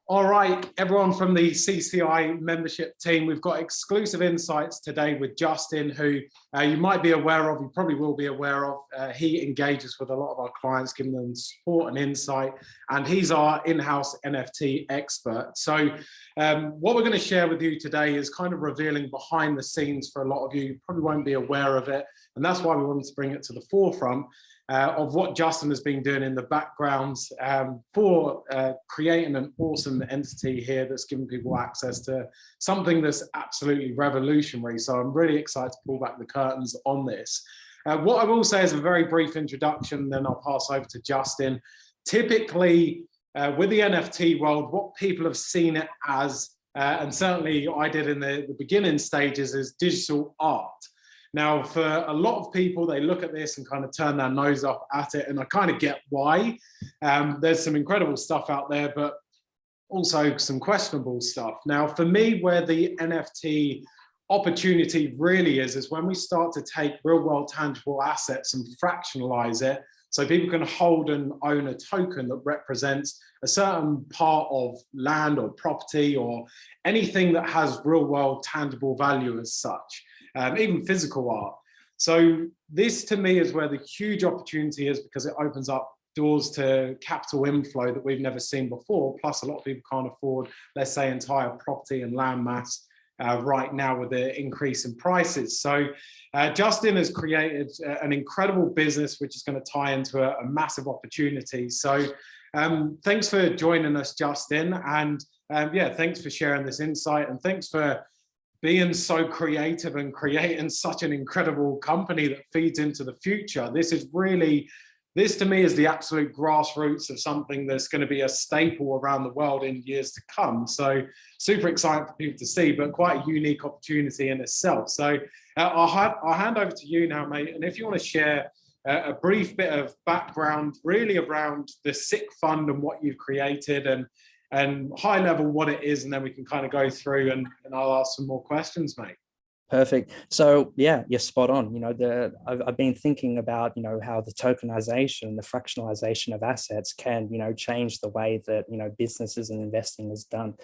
All right, everyone from the CCI membership team, we've got exclusive insights today with Justin, who you might be aware of, you probably will be aware of. He engages with a lot of our clients, giving them support and insight, and he's our in-house NFT expert. So what we're going to share with you today is kind of revealing behind the scenes for a lot of you. You probably won't be aware of it, and that's why we wanted to bring it to the forefront. Of what Justin has been doing in the background for creating an awesome entity here that's giving people access to something that's absolutely revolutionary. So I'm really excited to pull back the curtains on this. What I will say is a very brief introduction, then I'll pass over to Justin. Typically, with the NFT world, what people have seen it as, and certainly I did in the beginning stages, is digital art. Now, for a lot of people, they look at this and kind of turn their nose up at it, and I kind of get why. There's some incredible stuff out there, but also some questionable stuff. Now, for me, where the NFT opportunity really is when we start to take real-world tangible assets and fractionalize it, so people can hold and own a token that represents a certain part of land or property or anything that has real-world tangible value as such. Even physical art. So this to me is where the huge opportunity is, because it opens up doors to capital inflow that we've never seen before. Plus a lot of people can't afford, let's say, entire property and land mass right now with the increase in prices. So Justin has created an incredible business, which is going to tie into a massive opportunity. So thanks for joining us, Justin. And yeah, thanks for sharing this insight, and thanks for being so creative and creating such an incredible company that feeds into the future. This to me is the absolute grassroots of something that's going to be a staple around the world in years to come. So super exciting for people to see, but quite a unique opportunity in itself. So I'll hand over to you now, mate. And if you want to share a brief bit of background really around the SICFund and what you've created, and high level what it is, and then we can kind of go through and I'll ask some more questions, mate. Perfect. So yeah, you're spot on. I've been thinking about, how the tokenization, the fractionalization of assets can, change the way that, businesses and investing is done.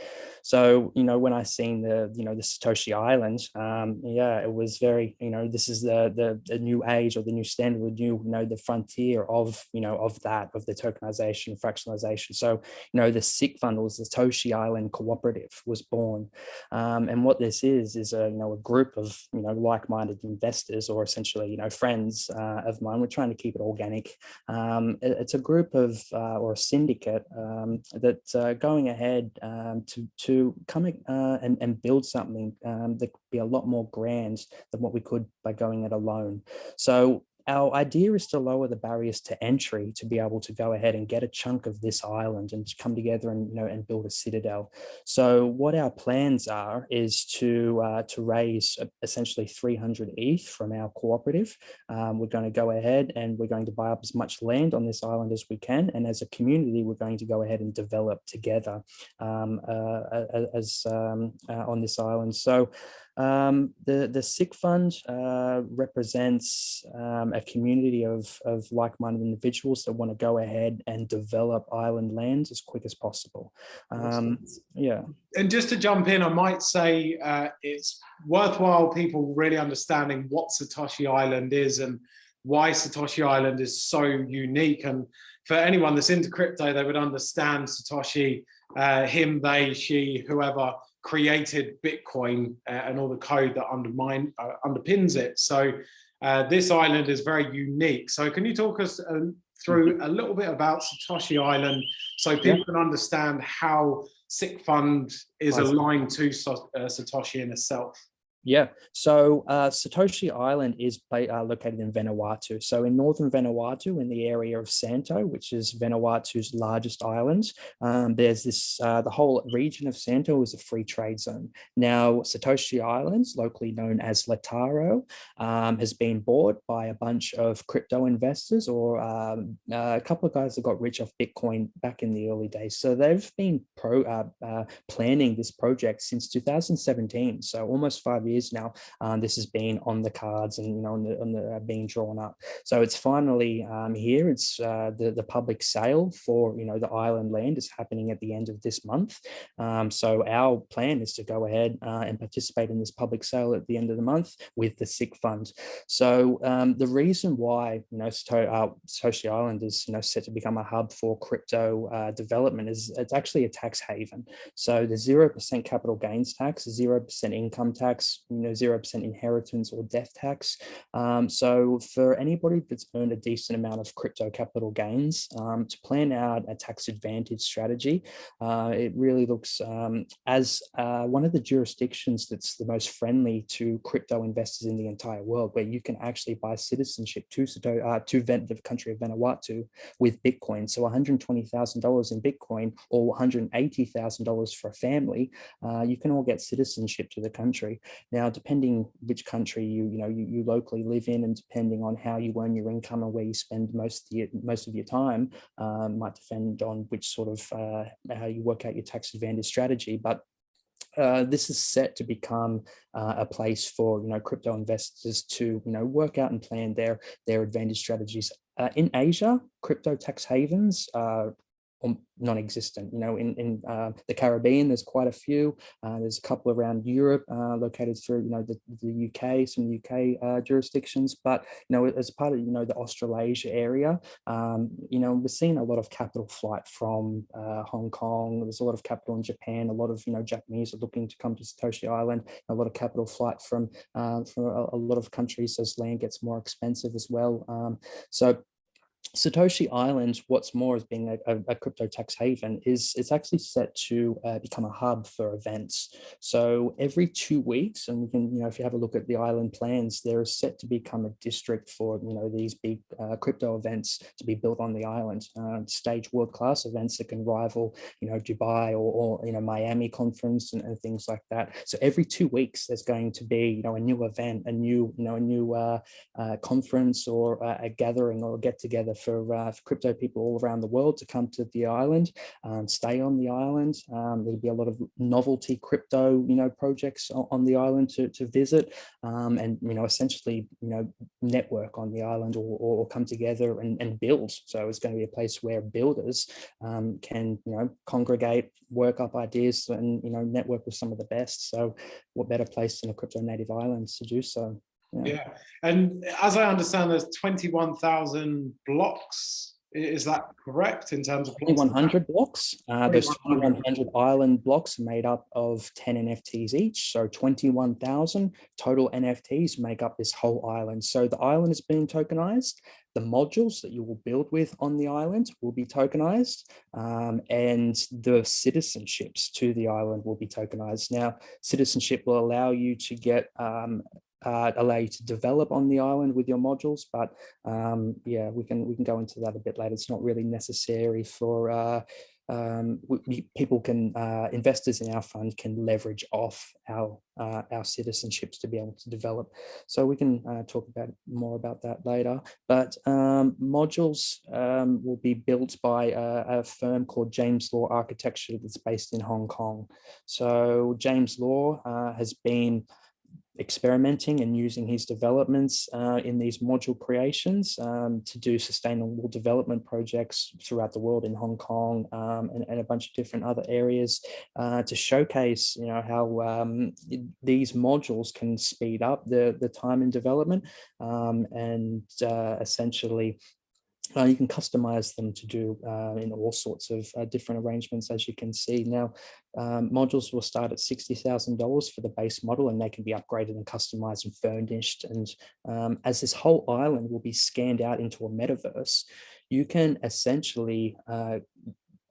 So, when I seen the Satoshi Island, yeah, it was very, this is the new age, or the new standard, the new, the frontier of, of the tokenization, fractionalization. So, the SICFund, or the Satoshi Island Cooperative, was born. And what this is a group of like-minded investors, or essentially friends of mine. We're trying to keep it organic. It's a group of or a syndicate that's going ahead to come and build something that could be a lot more grand than what we could by going it alone. So our idea is to lower the barriers to entry, to be able to go ahead and get a chunk of this island and to come together and and build a citadel. So what our plans are is to raise essentially 300 ETH from our cooperative. We're going to go ahead and we're going to buy up as much land on this island as we can, and as a community, we're going to go ahead and develop together on this island. So the SICFund represents a community of like-minded individuals that want to go ahead and develop island lands as quick as possible. Yeah. And just to jump in, I might say it's worthwhile people really understanding what Satoshi Island is and why Satoshi Island is so unique. And for anyone that's into crypto, they would understand Satoshi, him, they, she, whoever created Bitcoin and all the code that underpins it. So this island is very unique. So can you talk us through a little bit about Satoshi Island, so people can understand how SICFund is aligned to Satoshi in itself? Yeah, so Satoshi Island is located in Vanuatu. So in northern Vanuatu, in the area of Santo, which is Vanuatu's largest island, there's this, the whole region of Santo is a free trade zone. Now, Satoshi Island, locally known as Lataro, has been bought by a bunch of crypto investors, or a couple of guys that got rich off Bitcoin back in the early days. So they've been planning this project since 2017, so almost 5 years years now, this has been on the cards and, you know, being drawn up. So it's finally here. It's the public sale for, you know, the island land is happening at the end of this month. So our plan is to go ahead and participate in this public sale at the end of the month with the SICFund. So the reason why, you know, Satoshi Island is, you know, set to become a hub for crypto development is it's actually a tax haven. So the 0% capital gains tax, 0% income tax, you know, 0% inheritance or death tax. So for anybody that's earned a decent amount of crypto capital gains, to plan out a tax advantage strategy, it really looks as one of the jurisdictions that's the most friendly to crypto investors in the entire world, where you can actually buy citizenship to the country of Vanuatu with Bitcoin. So $120,000 in Bitcoin or $180,000 for a family, you can all get citizenship to the country. Now, depending which country you locally live in, and depending on how you earn your income and where you spend most of your time, might depend on which sort of how you work out your tax advantage strategy. But this is set to become a place for, you know, crypto investors to, you know, work out and plan their advantage strategies. In Asia, crypto tax havens are non-existent. You know, in the Caribbean, there's quite a few. There's a couple around Europe, located through, you know, the UK, some UK jurisdictions. But, you know, as part of, you know, the Australasia area, you know, we're seeing a lot of capital flight from Hong Kong. There's a lot of capital in Japan. A lot of, you know, Japanese are looking to come to Satoshi Island. A lot of capital flight from a lot of countries as land gets more expensive as well. So Satoshi Island, what's more, as being a crypto tax haven, is it's actually set to become a hub for events. So every 2 weeks, and we can, you know, if you have a look at the island plans, they're set to become a district for, you know, these big crypto events to be built on the island, stage world-class events that can rival, you know, Dubai or you know, Miami conference and things like that. So every 2 weeks, there's going to be, you know, a new event, a new conference or a gathering or a get-together for crypto people all around the world to come to the island, stay on the island. There'll be a lot of novelty crypto, you know, projects on the island to visit, and, you know, essentially, you know, network on the island or come together and build. So it's going to be a place where builders can, you know, congregate, work up ideas, and, you know, network with some of the best. So what better place than a crypto native island to do so? Yeah, and as I understand, there's 21,000 blocks. Is that correct in terms of blocks? 2,100 blocks. Those 2,100 island blocks are made up of 10 NFTs each. So 21,000 total NFTs make up this whole island. So the island is being tokenized. The modules that you will build with on the island will be tokenized, and the citizenships to the island will be tokenized. Now, citizenship will allow you to get allow you to develop on the island with your modules, but yeah, we can go into that a bit later. It's not really necessary for people can investors in our fund can leverage off our citizenships to be able to develop. So we can talk about more about that later. But modules will be built by a firm called James Law Architecture that's based in Hong Kong. So James Law has been experimenting and using his developments in these module creations to do sustainable development projects throughout the world, in Hong Kong and a bunch of different other areas, to showcase, you know, how these modules can speed up the time in development, and essentially you can customize them to do in all sorts of different arrangements, as you can see. Now, modules will start at $60,000 for the base model, and they can be upgraded and customized and furnished. And as this whole island will be scanned out into a metaverse, you can essentially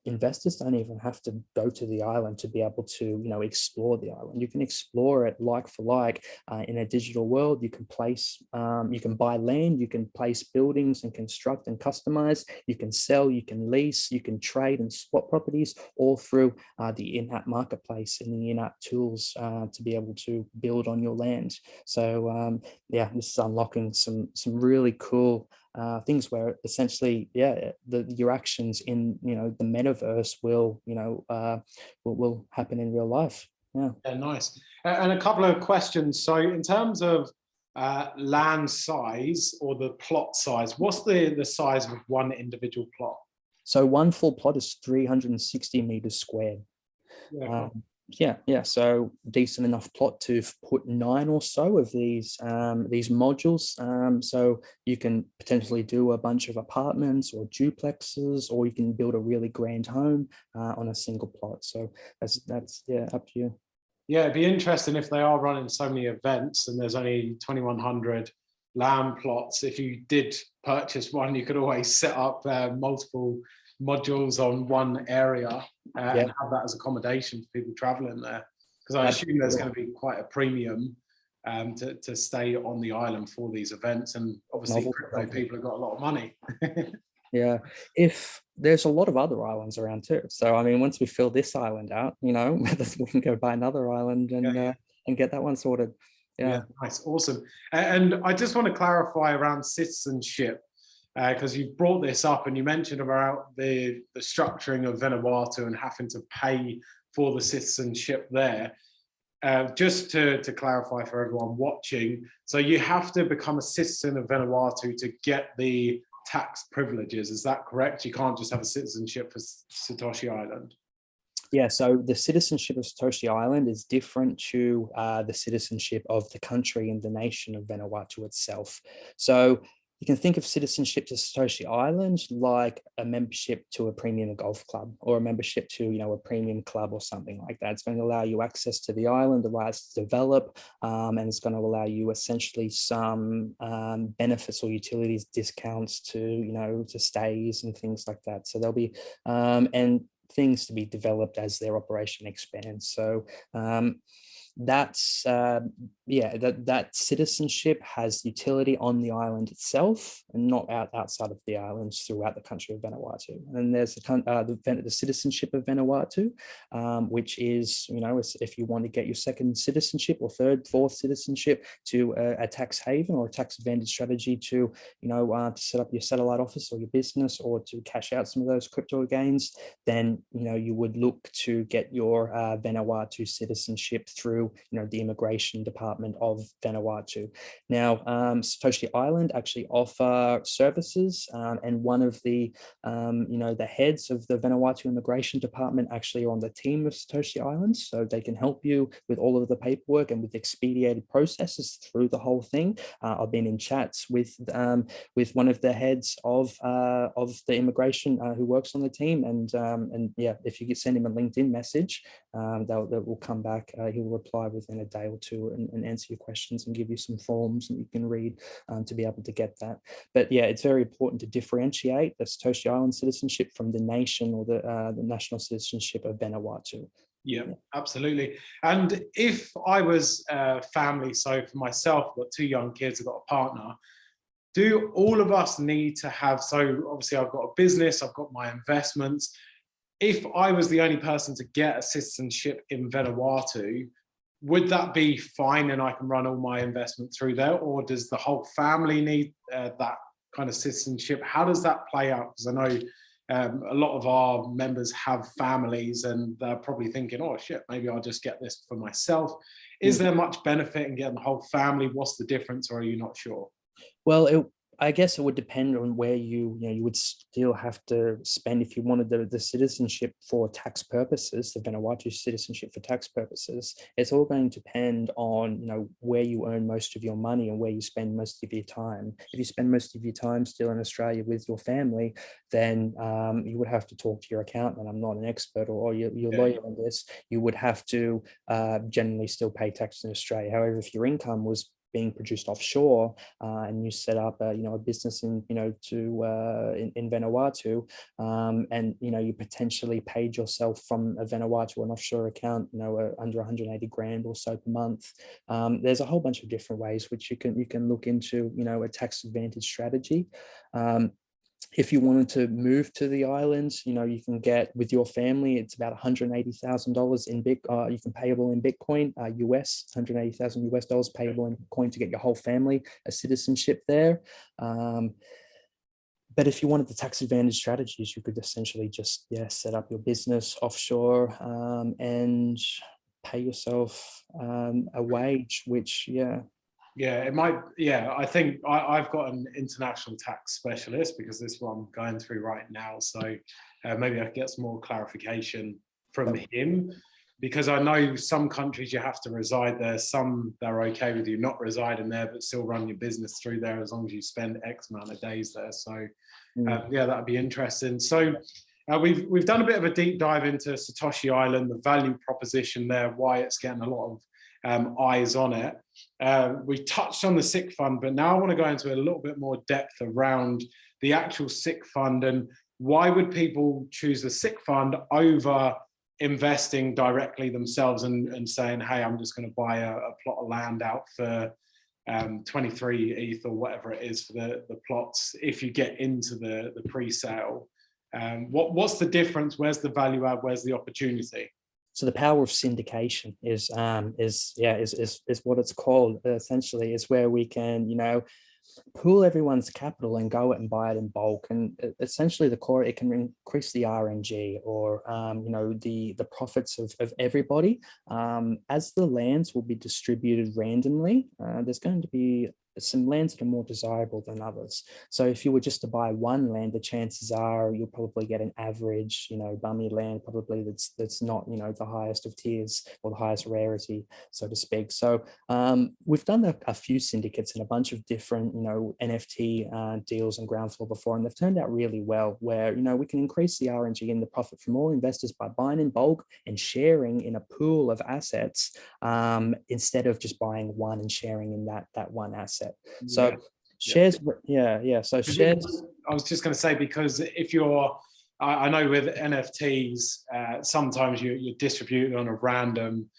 investors don't even have to go to the island to be able to, you know, explore the island. You can explore it like for like in a digital world. You can place, you can buy land, you can place buildings and construct and customize. You can sell, you can lease, you can trade and swap properties, all through the in-app marketplace and the in-app tools to be able to build on your land. So yeah, this is unlocking some really cool things where essentially, yeah, your actions in, you know, the metaverse will, you know, will happen in real life. Yeah. Yeah, nice. And a couple of questions. So in terms of land size or the plot size, what's the size of one individual plot? So one full plot is 360 meters squared. Yeah, cool. Yeah. So decent enough plot to put 9 or so of these modules. So you can potentially do a bunch of apartments or duplexes, or you can build a really grand home on a single plot. So that's yeah, up to you. Yeah, it'd be interesting if they are running so many events and there's only 2,100 land plots. If you did purchase one, you could always set up multiple modules on one area and have that as accommodation for people traveling there. Because I assume there's going to be quite a premium to stay on the island for these events. And obviously, crypto people have got a lot of money. Yeah, if there's a lot of other islands around too. So I mean, once we fill this island out, you know, we can go buy another island and get that one sorted. Yeah, nice, awesome. And I just want to clarify around citizenship, because you've brought this up and you mentioned about the structuring of Vanuatu and having to pay for the citizenship there. Just to clarify for everyone watching, so you have to become a citizen of Vanuatu to get the tax privileges, is that correct? You can't just have a citizenship for Satoshi Island? Yeah, so the citizenship of Satoshi Island is different to the citizenship of the country and the nation of Vanuatu itself. So you can think of citizenship to Satoshi Island like a membership to a premium golf club, or a membership to, you know, a premium club or something like that. It's going to allow you access to the island, the rights to develop, and it's going to allow you essentially some benefits or utilities, discounts to, you know, to stays and things like that. So there'll be, and things to be developed as their operation expands. So that's that citizenship has utility on the island itself and not outside of the islands throughout the country of Vanuatu. And then there's the citizenship of Vanuatu, which is, you know, if you want to get your second citizenship or third, fourth citizenship to a tax haven or a tax advantage strategy to, you know, to set up your satellite office or your business, or to cash out some of those crypto gains, then, you know, you would look to get your Vanuatu citizenship through, you know, the immigration department of Vanuatu. Now, Satoshi Island actually offer services, and one of the, you know, the heads of the Vanuatu immigration department actually are on the team of Satoshi Island, so they can help you with all of the paperwork and with expedited processes through the whole thing. I've been in chats with one of the heads of the immigration who works on the team, and yeah, if you send him a LinkedIn message, that will come back. He will reply within a day or two and answer your questions and give you some forms that you can read to be able to get that. But yeah, it's very important to differentiate the Satoshi Island citizenship from the nation or the national citizenship of Vanuatu. Yeah, absolutely. And if I was family, so for myself, I've got 2 young kids, I've got a partner, do all of us need to have, so obviously I've got a business, I've got my investments. If I was the only person to get a citizenship in Vanuatu, would that be fine and I can run all my investment through there? Or does the whole family need that kind of citizenship? How does that play out? Because I know a lot of our members have families and they're probably thinking, oh shit, maybe I'll just get this for myself. Is there much benefit in getting the whole family? What's the difference, or are you not sure? Well, I guess it would depend on where you would still have to spend if you wanted the citizenship for tax purposes, the Vanuatu citizenship for tax purposes. It's all going to depend on, you know, where you earn most of your money and where you spend most of your time. If you spend most of your time still in Australia with your family, then you would have to talk to your accountant. I'm not an expert, or your lawyer on this. You would have to generally still pay tax in Australia. However, if your income was being produced offshore and you set up a business in in Vanuatu, and you potentially paid yourself from a Vanuatu an offshore account, under 180 grand or so per month. There's a whole bunch of different ways which you can look into a tax advantage strategy. If you wanted to move to the islands, you can get with your family, it's about $180,000 in you can payable in Bitcoin, US, 180,000 US dollars payable in Bitcoin to get your whole family a citizenship there. But if you wanted the tax advantage strategies, you could essentially just set up your business offshore and pay yourself a wage, which, yeah. Yeah, it might. Yeah, I think I've got an international tax specialist because this is what I'm going through right now. So maybe I can get some more clarification from him, because I know some countries you have to reside there. Some they're okay with you not residing there, but still run your business through there as long as you spend X amount of days there. So yeah, that'd be interesting. So we've done a bit of a deep dive into Satoshi Island, the value proposition there, why it's getting a lot of eyes on it. We touched on the SICFund, but now I want to go into a little bit more depth around the actual SICFund and why would people choose the SICFund over investing directly themselves and saying, hey, I'm just going to buy a plot of land out for 23 ETH or whatever it is for the plots if you get into the pre-sale. What's the difference? Where's the value add? Where's the opportunity? So the power of syndication is what it's called. Essentially, is where we can, pool everyone's capital and go out and buy it in bulk. And essentially, the core, it can increase the RNG or the profits of everybody. As the lands will be distributed randomly, there's going to be some lands that are more desirable than others. So if you were just to buy one land, the chances are you'll probably get an average, bummy land, probably that's not, the highest of tiers or the highest rarity, so to speak. So we've done a few syndicates and a bunch of different, NFT deals on ground floor before, and they've turned out really well where, we can increase the RNG and the profit from all investors by buying in bulk and sharing in a pool of assets instead of just buying one and sharing in that one asset. So shares, so shares. I was just going to say, because if you're, I know with NFTs, sometimes you're distributed on a random,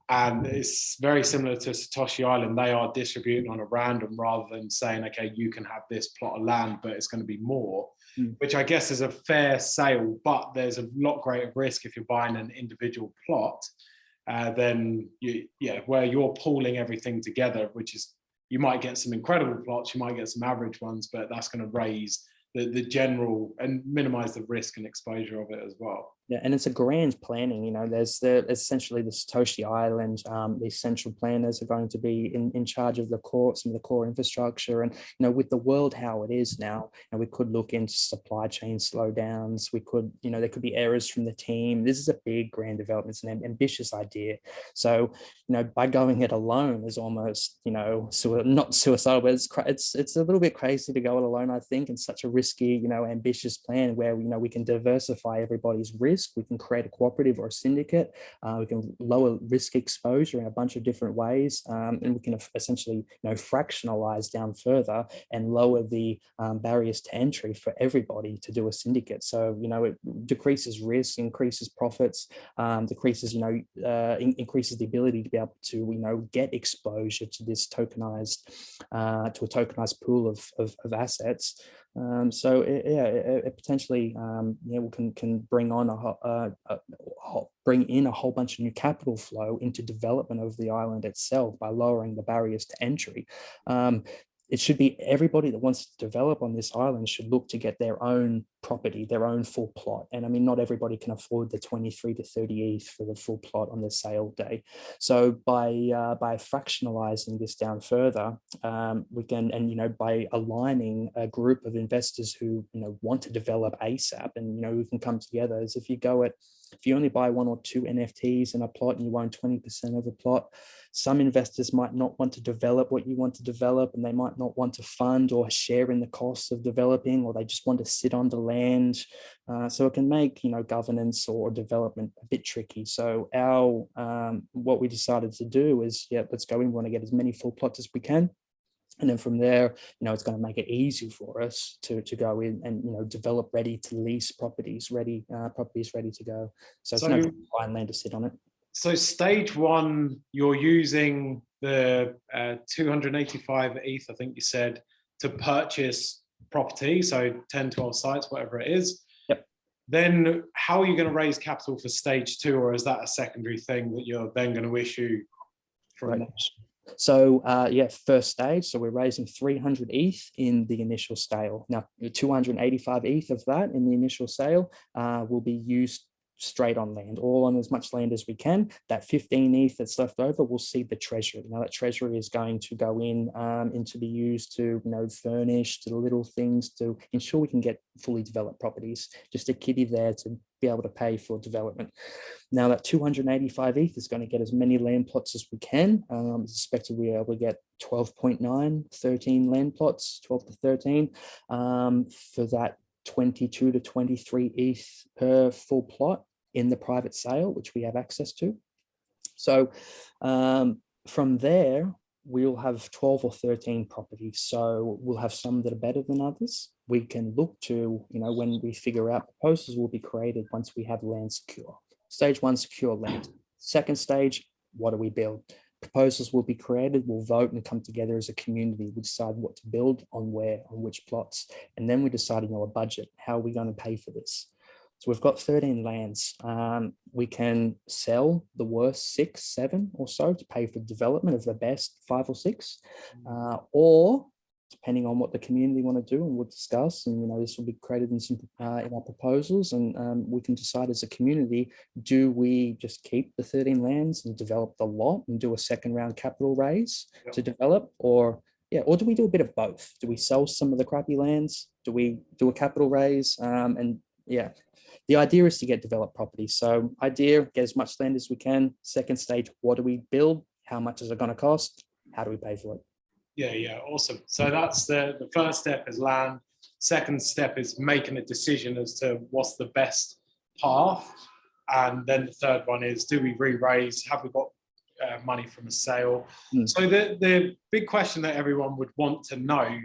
and it's very similar to Satoshi Island. They are distributed on a random rather than saying, okay, you can have this plot of land, but it's going to be more, which I guess is a fair sale, but there's a lot greater risk if you're buying an individual plot, then where you're pooling everything together, which is, you might get some incredible plots, you might get some average ones, but that's going to raise the general and minimize the risk and exposure of it as well. Yeah, and it's a grand planning, there's essentially the Satoshi Island, the central planners are going to be in charge of some of the core infrastructure. And, with the world how it is now, we could look into supply chain slowdowns. We could, there could be errors from the team. This is a big grand development. It's an ambitious idea. So, by going it alone is almost, not suicidal, but it's a little bit crazy to go it alone, I think, in such a risky, ambitious plan where, we can diversify everybody's risk. We can create a cooperative or a syndicate. We can lower risk exposure in a bunch of different ways, and we can essentially, fractionalize down further and lower the barriers to entry for everybody to do a syndicate. So, it decreases risk, increases profits, increases the ability to be able to, get exposure to this tokenized, to a tokenized pool of assets. So it potentially can bring on bring in a whole bunch of new capital flow into development of the island itself by lowering the barriers to entry. It should be everybody that wants to develop on this island should look to get their own property, their own full plot. And I mean, not everybody can afford the 23 to 30 ETH for the full plot on the sale day. So by fractionalizing this down further, we can, and by aligning a group of investors who want to develop ASAP, and we can come together. As if you only buy one or two NFTs in a plot and you own 20% of the plot, some investors might not want to develop what you want to develop, and they might not want to fund or share in the costs of developing, or they just want to sit on the land. So it can make governance or development a bit tricky. So what we decided to do is, let's go in. We want to get as many full plots as we can. And then from there, it's going to make it easy for us to go in and, develop ready to lease properties ready to go. So it's no buying land to sit on it. So stage one, you're using the 285 ETH, I think you said, to purchase property. So 10, 12 sites, whatever it is. Yep. Then how are you going to raise capital for stage two? Or is that a secondary thing that you're then going to issue from there? So first stage, so we're raising 300 ETH in the initial sale. Now, 285 ETH of that in the initial sale will be used straight on land, all on as much land as we can. That 15 ETH that's left over, we'll see the treasury. Now that treasury is going to go in and to be used to, furnish to the little things to ensure we can get fully developed properties. Just a kitty there to be able to pay for development. Now that 285 ETH is going to get as many land plots as we can. It's expected we're able to get 12.9, 13 land plots, 12 to 13 for that 22 to 23 ETH per full plot in the private sale, which we have access to. So from there, we'll have 12 or 13 properties. So we'll have some that are better than others. We can look to, when we figure out proposals will be created once we have land secure. Stage 1, secure land. Second stage, what do we build? Proposals will be created, we'll vote and come together as a community. We decide what to build on where, on which plots. And then we decide, a budget. How are we going to pay for this? So we've got 13 lands. We can sell the worst 6, 7 or so to pay for development of the best 5 or 6, or depending on what the community want to do, and we'll discuss, and this will be created in some in our proposals, and we can decide as a community, do we just keep the 13 lands and develop the lot and do a second round capital raise to develop, or do we do a bit of both? Do we sell some of the crappy lands? Do we do a capital raise? The idea is to get developed property. So idea, get as much land as we can. Second stage, what do we build? How much is it going to cost? How do we pay for it? Yeah, awesome. So that's the first step is land. Second step is making a decision as to what's the best path. And then the third one is, do we re-raise? Have we got money from a sale? So the big question that everyone would want to know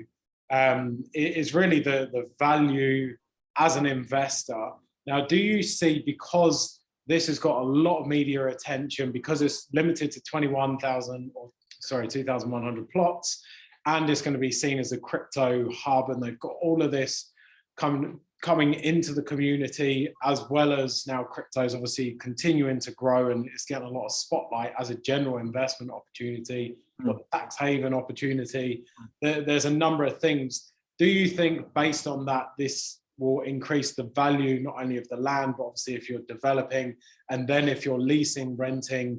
is really the value as an investor. Now, do you see, because this has got a lot of media attention, because it's limited to 2,100 plots, and it's going to be seen as a crypto hub, and they've got all of this coming into the community, as well as now crypto's obviously continuing to grow, and it's getting a lot of spotlight as a general investment opportunity, or tax haven opportunity. There's a number of things. Do you think, based on that, this will increase the value not only of the land, but obviously if you're developing, and then if you're leasing, renting,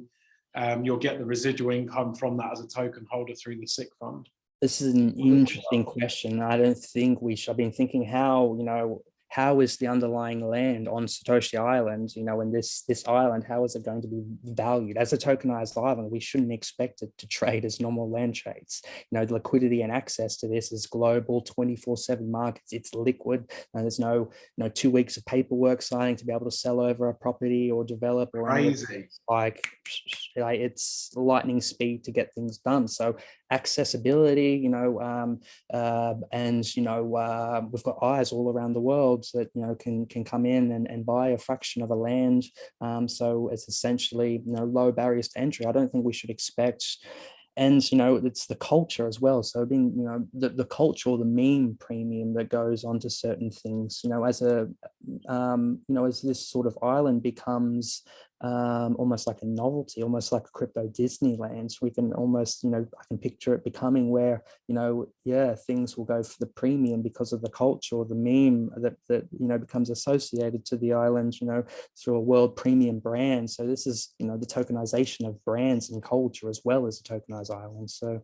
you'll get the residual income from that as a token holder through the SICFund? This is an interesting question. I don't think we should. I've been thinking how is the underlying land on Satoshi Island, and this island, how is it going to be valued? As a tokenized island, we shouldn't expect it to trade as normal land trades. The liquidity and access to this is global, 24/7 markets. It's liquid. There's no 2 weeks of paperwork signing to be able to sell over a property or develop. Or crazy. Like it's lightning speed to get things done. So accessibility, and we've got eyes all around the world that can come in and buy a fraction of a land. So it's essentially low barriers to entry. I don't think we should expect. And it's the culture as well. So being the culture, or the meme premium that goes onto certain things. As as this sort of island becomes almost like a novelty, almost like a crypto Disneyland. So we can almost, I can picture it becoming where, things will go for the premium because of the culture, or the meme that becomes associated to the island, through a world premium brand. So this is, the tokenization of brands and culture as well as a tokenized island. So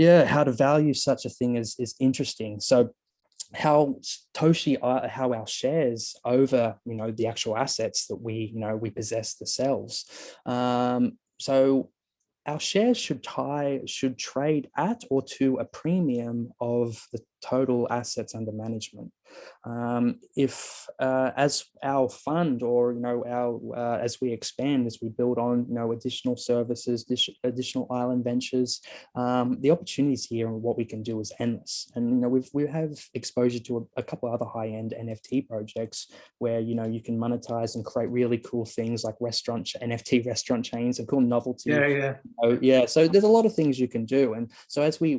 how to value such a thing is interesting. So how our shares over the actual assets that we possess themselves. So our shares should trade at or to a premium of the total assets under management. If as our fund, or as we expand, as we build on additional services, additional island ventures, the opportunities here and what we can do is endless. And we have exposure to a couple of other high-end NFT projects where you can monetize and create really cool things like NFT restaurant chains and cool novelty. So there's a lot of things you can do. And so as we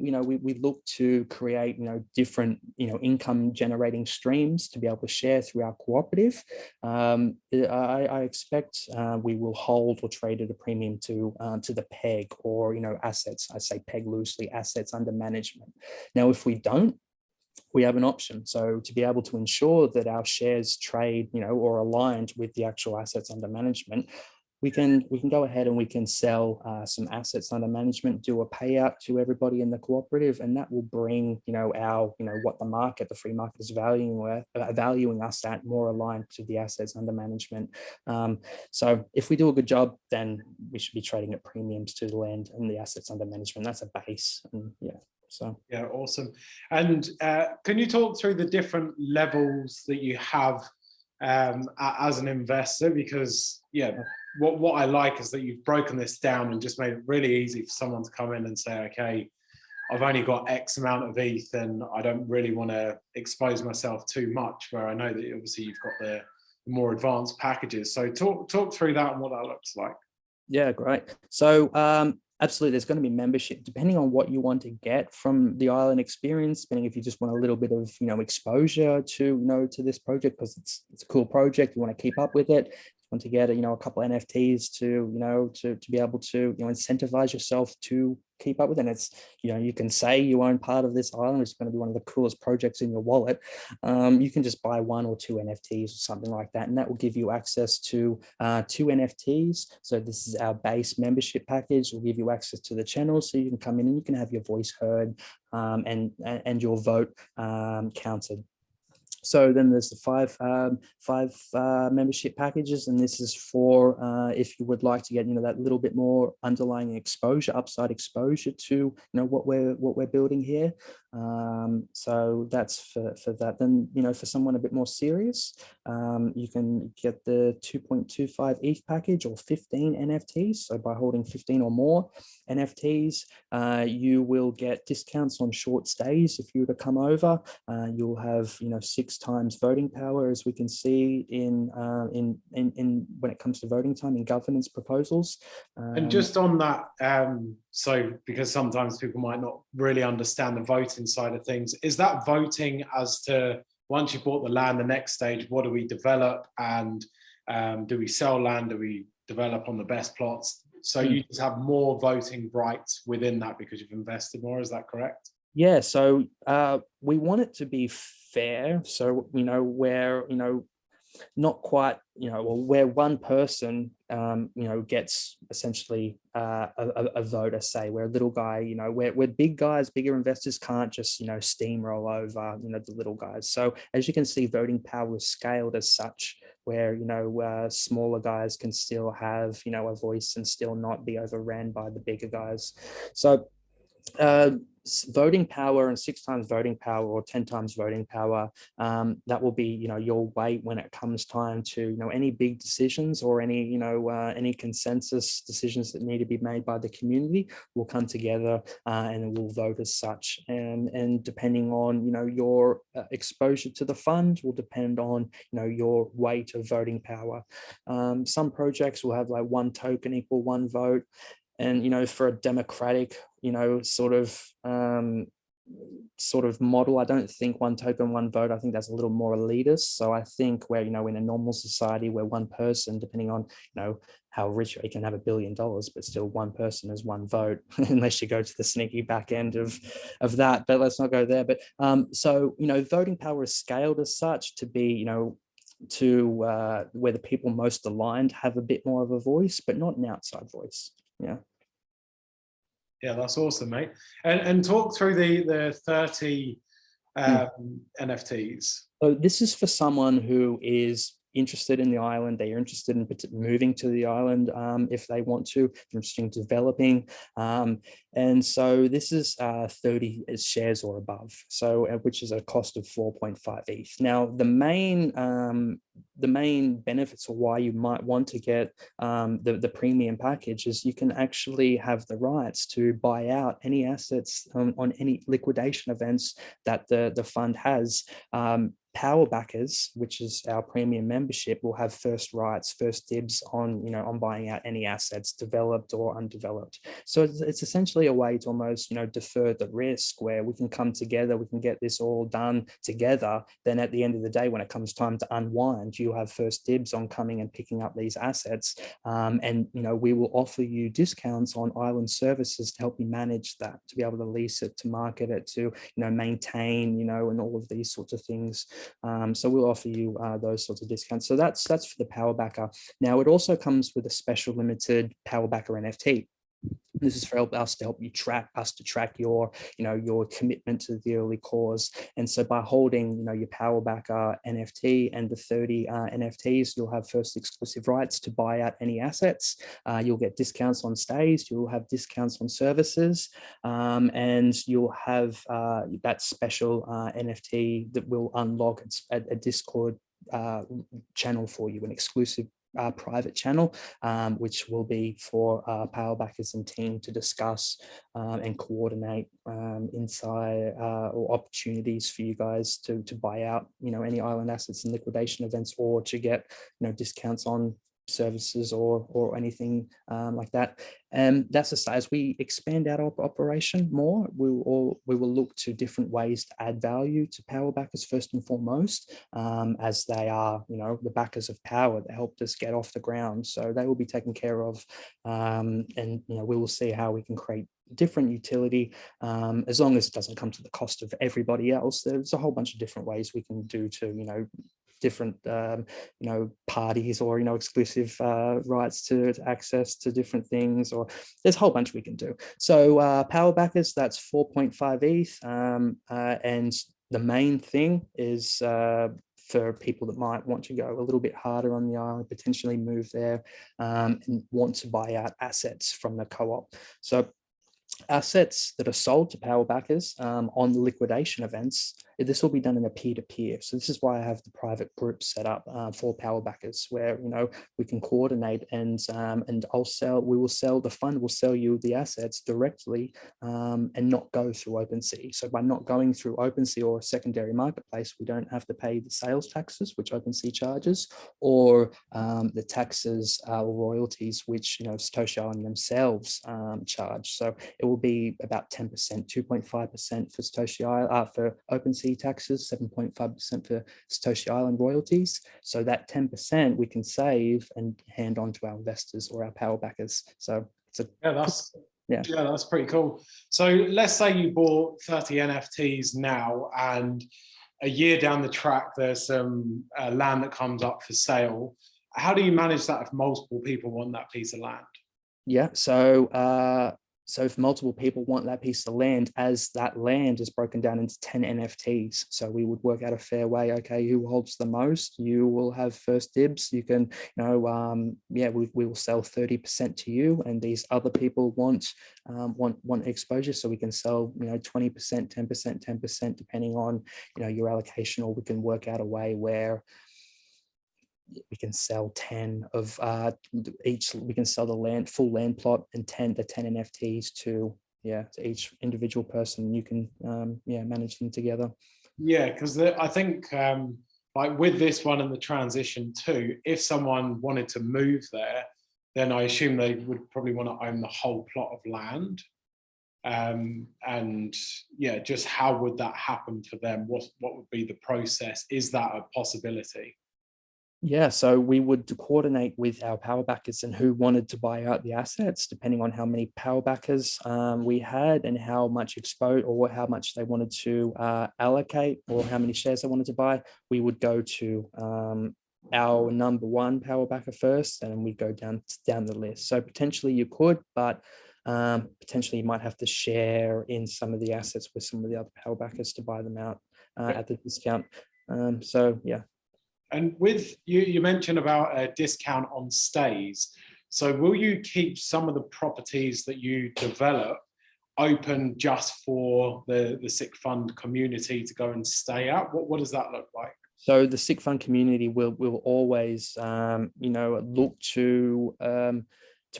look to create different income generating streams to be able to share through our cooperative, I expect we will hold or trade at a premium to the peg, or assets. I say peg loosely, assets under management. Now if we don't, we have an option. So to be able to ensure that our shares trade, or aligned with the actual assets under management, we can go ahead and we can sell some assets under management, do a payout to everybody in the cooperative, and that will bring what the market, the free market, is valuing us at more aligned to the assets under management. So if we do a good job, then we should be trading at premiums to the land and the assets under management. That's a base, and So yeah, awesome. And can you talk through the different levels that you have as an investor? Because what I like is that you've broken this down and just made it really easy for someone to come in and say, okay, I've only got X amount of ETH and I don't really want to expose myself too much, where I know that obviously you've got the more advanced packages. So talk through that and what that looks like. Yeah, great. So absolutely, there's going to be membership depending on what you want to get from the island experience, depending if you just want a little bit of exposure to this project because it's a cool project, you want to keep up with it, you want to get a couple of NFTs to be able to incentivize yourself to keep up with it. And it's you can say you own part of this island, it's going to be one of the coolest projects in your wallet. You can just buy 1 or 2 NFTs or something like that, and that will give you access to 2 NFTs. So this is our base membership package. Will give you access to the channel, so you can come in and you can have your voice heard and your vote counted. So then there's the five membership packages, and this is for if you would like to get that little bit more underlying exposure, upside exposure to what we're building here. So that's for that. Then for someone a bit more serious, you can get the 2.25 ETH package or 15 NFTs. So by holding 15 or more NFTs, you will get discounts on short stays. If you were to come over, you'll have 6 times voting power, as we can see in when it comes to voting time in governance proposals. And just on that, so because sometimes people might not really understand the voting side of things, is that voting as to once you bought the land, the next stage, what do we develop, and do we sell land, do we develop on the best plots? So you just have more voting rights within that because you've invested more, is that correct? Yeah, so we want it to be fair. So, where, not quite, where one person, gets essentially a vote, a say, where a little guy, where big guys, bigger investors can't just, steamroll over, the little guys. So as you can see, voting power is scaled as such, where, smaller guys can still have, a voice and still not be overran by the bigger guys. So voting power and 6 times voting power or 10 times voting power, that will be your weight when it comes time to any big decisions or any consensus decisions that need to be made by the community will come together and will vote as such, and depending on your exposure to the fund will depend on your weight of voting power. Some projects will have like 1 token equal 1 vote. And, for a democratic, sort of model, I don't think 1 token, 1 vote, I think that's a little more elitist. So I think where, in a normal society where 1 person, depending on, how rich you can have $1 billion, but still 1 person is 1 vote, unless you go to the sneaky back end of that, but let's not go there. But so, voting power is scaled as such to be, to where the people most aligned have a bit more of a voice, but not an outside voice. Yeah, that's awesome, mate. And talk through the 30 NFTs. So this is for someone who is interested in the island. They're interested in moving to the island if they want to. They're interested in developing. And so this is 30 shares or above, so which is a cost of 4.5 ETH. Now, the main benefits of why you might want to get the premium package is you can actually have the rights to buy out any assets on any liquidation events that the fund has. Power backers, which is our premium membership, will have first rights, first dibs on on buying out any assets, developed or undeveloped. So it's essentially a way to almost defer the risk, where we can come together, we can get this all done together. Then at the end of the day, when it comes time to unwind, Island, you have first dibs on coming and picking up these assets. And, you know, we will offer you discounts on island services to help you manage that, to be able to lease it, to market it, to, you know, maintain, you know, and all of these sorts of things. So we'll offer you those sorts of discounts. So that's for the Power Backer. Now, it also comes with a special limited Power Backer NFT. This is for us to help you track your, you know, your commitment to the early cause. And so by holding, you know, your Power Backer NFT and the 30 NFTs, you'll have first exclusive rights to buy out any assets. You'll get discounts on stays. You'll have discounts on services, and you'll have that special NFT that will unlock a Discord channel for you, an exclusive private channel, which will be for power backers and team to discuss and coordinate inside or opportunities for you guys to buy out, you know, any island assets and liquidation events, or to get, you know, discounts on services or anything like that. And that's just as we expand our operation more, we will look to different ways to add value to power backers first and foremost, as they are, you know, the backers of power that helped us get off the ground. So they will be taken care of, and, you know, we will see how we can create different utility, as long as it doesn't come to the cost of everybody else. There's a whole bunch of different ways we can do to, you know, different you know, parties, or, you know, exclusive rights to access to different things, or there's a whole bunch we can do. So power backers, that's 4.5 ETH, and the main thing is for people that might want to go a little bit harder on the island, potentially move there, and want to buy out assets from the co-op. So assets that are sold to power backers on the liquidation events, this will be done in a peer-to-peer. So this is why I have the private group set up for power backers, where, you know, we can coordinate, and we will sell, the fund will sell you the assets directly, and not go through OpenSea. So by not going through OpenSea or a secondary marketplace, we don't have to pay the sales taxes, which OpenSea charges, or the taxes or royalties, which, you know, Satoshi Island themselves charge. So it will be about 10%, 2.5% for Satoshi Island, for OpenSea taxes, 7.5% for Satoshi Island royalties. So that 10% we can save and hand on to our investors or our power backers. So it's a, yeah, that's pretty cool. So let's say you bought 30 NFTs now, and a year down the track there's some land that comes up for sale. How do you manage that if multiple people want that piece of land? Yeah, so if multiple people want that piece of land, as that land is broken down into 10 NFTs, so we would work out a fair way. Okay, who holds the most? You will have first dibs. You can, you know, yeah, we will sell 30% to you, and these other people want exposure, so we can sell, you know, 20%, 10%, 10%, depending on, you know, your allocation, or we can work out a way where we can sell 10 of each. We can sell the full land plot, and 10 NFTs to each individual person. You can manage them together. Yeah, because I think like with this one and the transition too, if someone wanted to move there, then I assume they would probably want to own the whole plot of land. And yeah, just how would that happen for them? What would be the process? Is that a possibility? Yeah, so we would coordinate with our power backers and who wanted to buy out the assets, depending on how many power backers we had, and how much exposure, or how much they wanted to allocate, or how many shares they wanted to buy. We would go to our number one power backer first, and we go down the list. So potentially you could, but potentially you might have to share in some of the assets with some of the other power backers to buy them out at the discount. So yeah. And with you mentioned about a discount on stays. So will you keep some of the properties that you develop open just for the SICFund community to go and stay at? What does that look like? So the SICFund community will always, you know, look to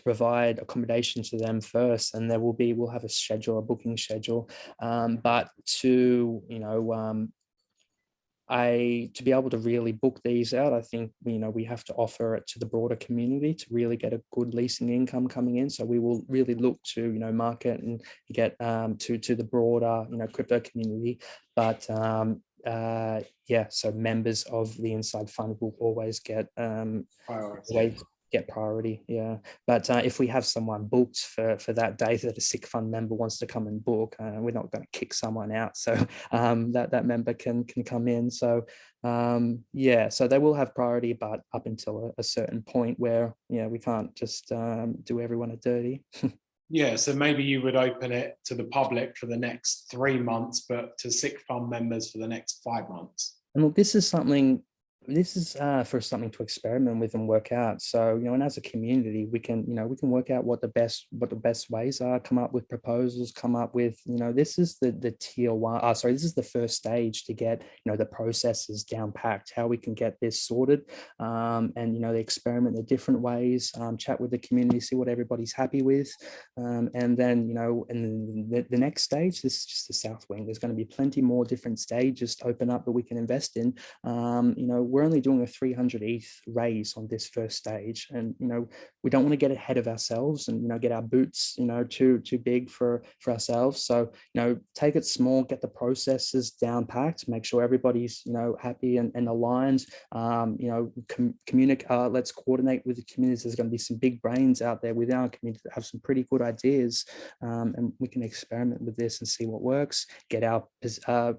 provide accommodation to them first, and we'll have a booking schedule, but to, you know, to be able to really book these out, I think, you know, we have to offer it to the broader community to really get a good leasing income coming in. So we will really look to, you know, market and get to the broader, you know, crypto community. But yeah, so members of the inside fund will always get priority. Yeah, but if we have someone booked for that day that a SICFund member wants to come and book, we're not going to kick someone out, so that member can come in. So yeah, so they will have priority, but up until a certain point where, yeah, we can't just do everyone a dirty. Yeah, so maybe you would open it to the public for the next 3 months, but to SICFund members for the next 5 months. And look, this is for something to experiment with and work out. So, and as a community, we can work out what the best ways are, come up with proposals, come up with, this is the tier one, this is the first stage to get, the processes down packed, how we can get this sorted, and, they experiment the different ways, chat with the community, see what everybody's happy with. And then, and the next stage, this is just the south wing. There's going to be plenty more different stages to open up that we can invest in. We're only doing a 300 ETH raise on this first stage, and we don't want to get ahead of ourselves and get our boots too big for ourselves. So take it small, get the processes down packed, make sure everybody's happy and aligned. Communicate. Let's coordinate with the communities. There's going to be some big brains out there within our community that have some pretty good ideas, and we can experiment with this and see what works. Get our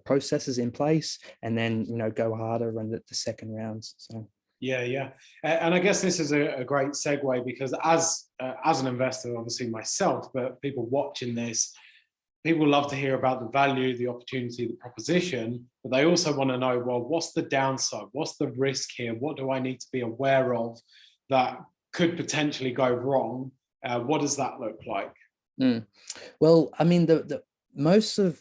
processes in place, and then go harder on the second rounds. So yeah, and I guess this is a great segue, because as an investor, obviously myself, but people watching this, people love to hear about the value, the opportunity, the proposition, but they also want to know, well, what's the downside? What's the risk here? What do I need to be aware of that could potentially go wrong? What does that look like? Well, I mean, the most of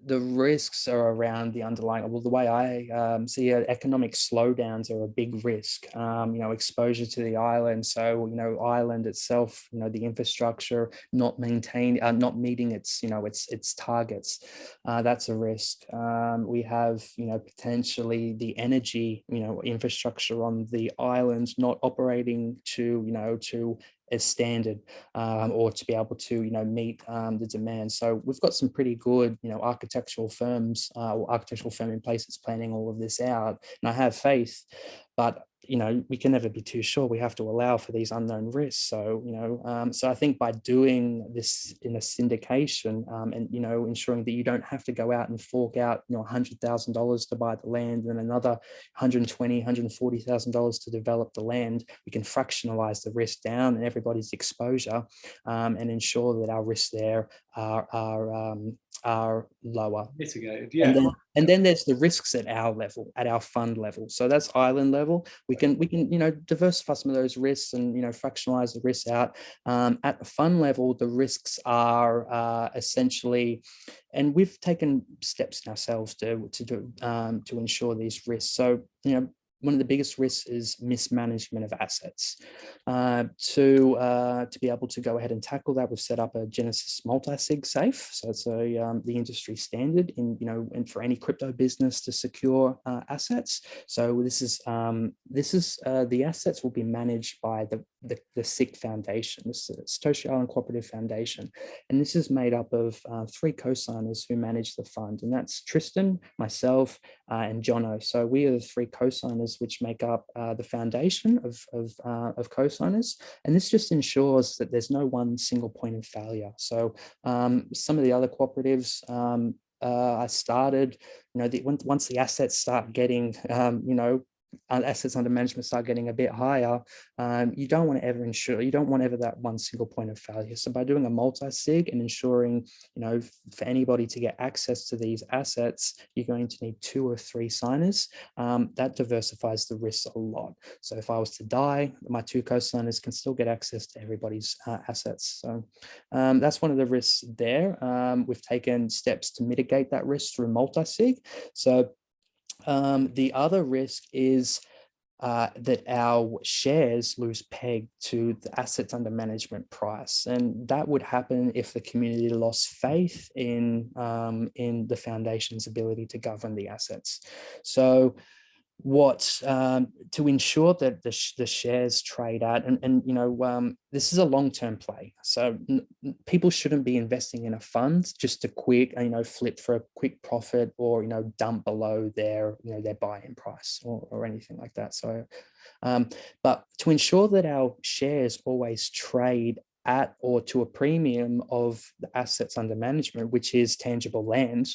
the risks are around the underlying, well, the way I see it, economic slowdowns are a big risk, exposure to the island. So, island itself, the infrastructure not meeting its, its targets, that's a risk. We have, potentially the energy, infrastructure on the islands not operating to as standard, or to be able to meet the demand. So we've got some pretty good architectural firms, or architectural firm in place that's planning all of this out, and I have faith, but we can never be too sure. We have to allow for these unknown risks. So so I think by doing this in a syndication, and ensuring that you don't have to go out and fork out $100,000 to buy the land and another $120,000, $140,000 to develop the land, we can fractionalize the risk down and everybody's exposure, and ensure that our risks there are lower. Mitigated, yeah. And then there's the risks at our level, at our fund level. So that's island level. We can diversify some of those risks and fractionalize the risks out. At the fund level, the risks are essentially, and we've taken steps ourselves to ensure these risks. So one of the biggest risks is mismanagement of assets. To be able to go ahead and tackle that, we've set up a Genesis multi-sig safe. So it's the industry standard and for any crypto business to secure assets. So this is the assets will be managed by the SIC Foundation, the Satoshi Island Cooperative Foundation, and this is made up of 3 co-signers who manage the fund, and that's Tristan, myself, and Jono. So we are the 3 co-signers which make up the foundation of co-signers, and this just ensures that there's no one single point of failure. So some of the other cooperatives I started, once the assets start getting assets under management start getting a bit higher, you don't want to ever that one single point of failure. So by doing a multi-sig and ensuring, for anybody to get access to these assets, you're going to need 2 or 3 signers. That diversifies the risks a lot. So if I was to die, my 2 co-signers can still get access to everybody's assets. So that's one of the risks there. We've taken steps to mitigate that risk through multi-sig. So the other risk is that our shares lose peg to the assets under management price, and that would happen if the community lost faith in the foundation's ability to govern the assets. So what to ensure that the shares trade at, and this is a long-term play, so people shouldn't be investing in a fund just to quick flip for a quick profit, or dump below their their buy-in price, or anything like that. So but to ensure that our shares always trade at or to a premium of the assets under management, which is tangible land,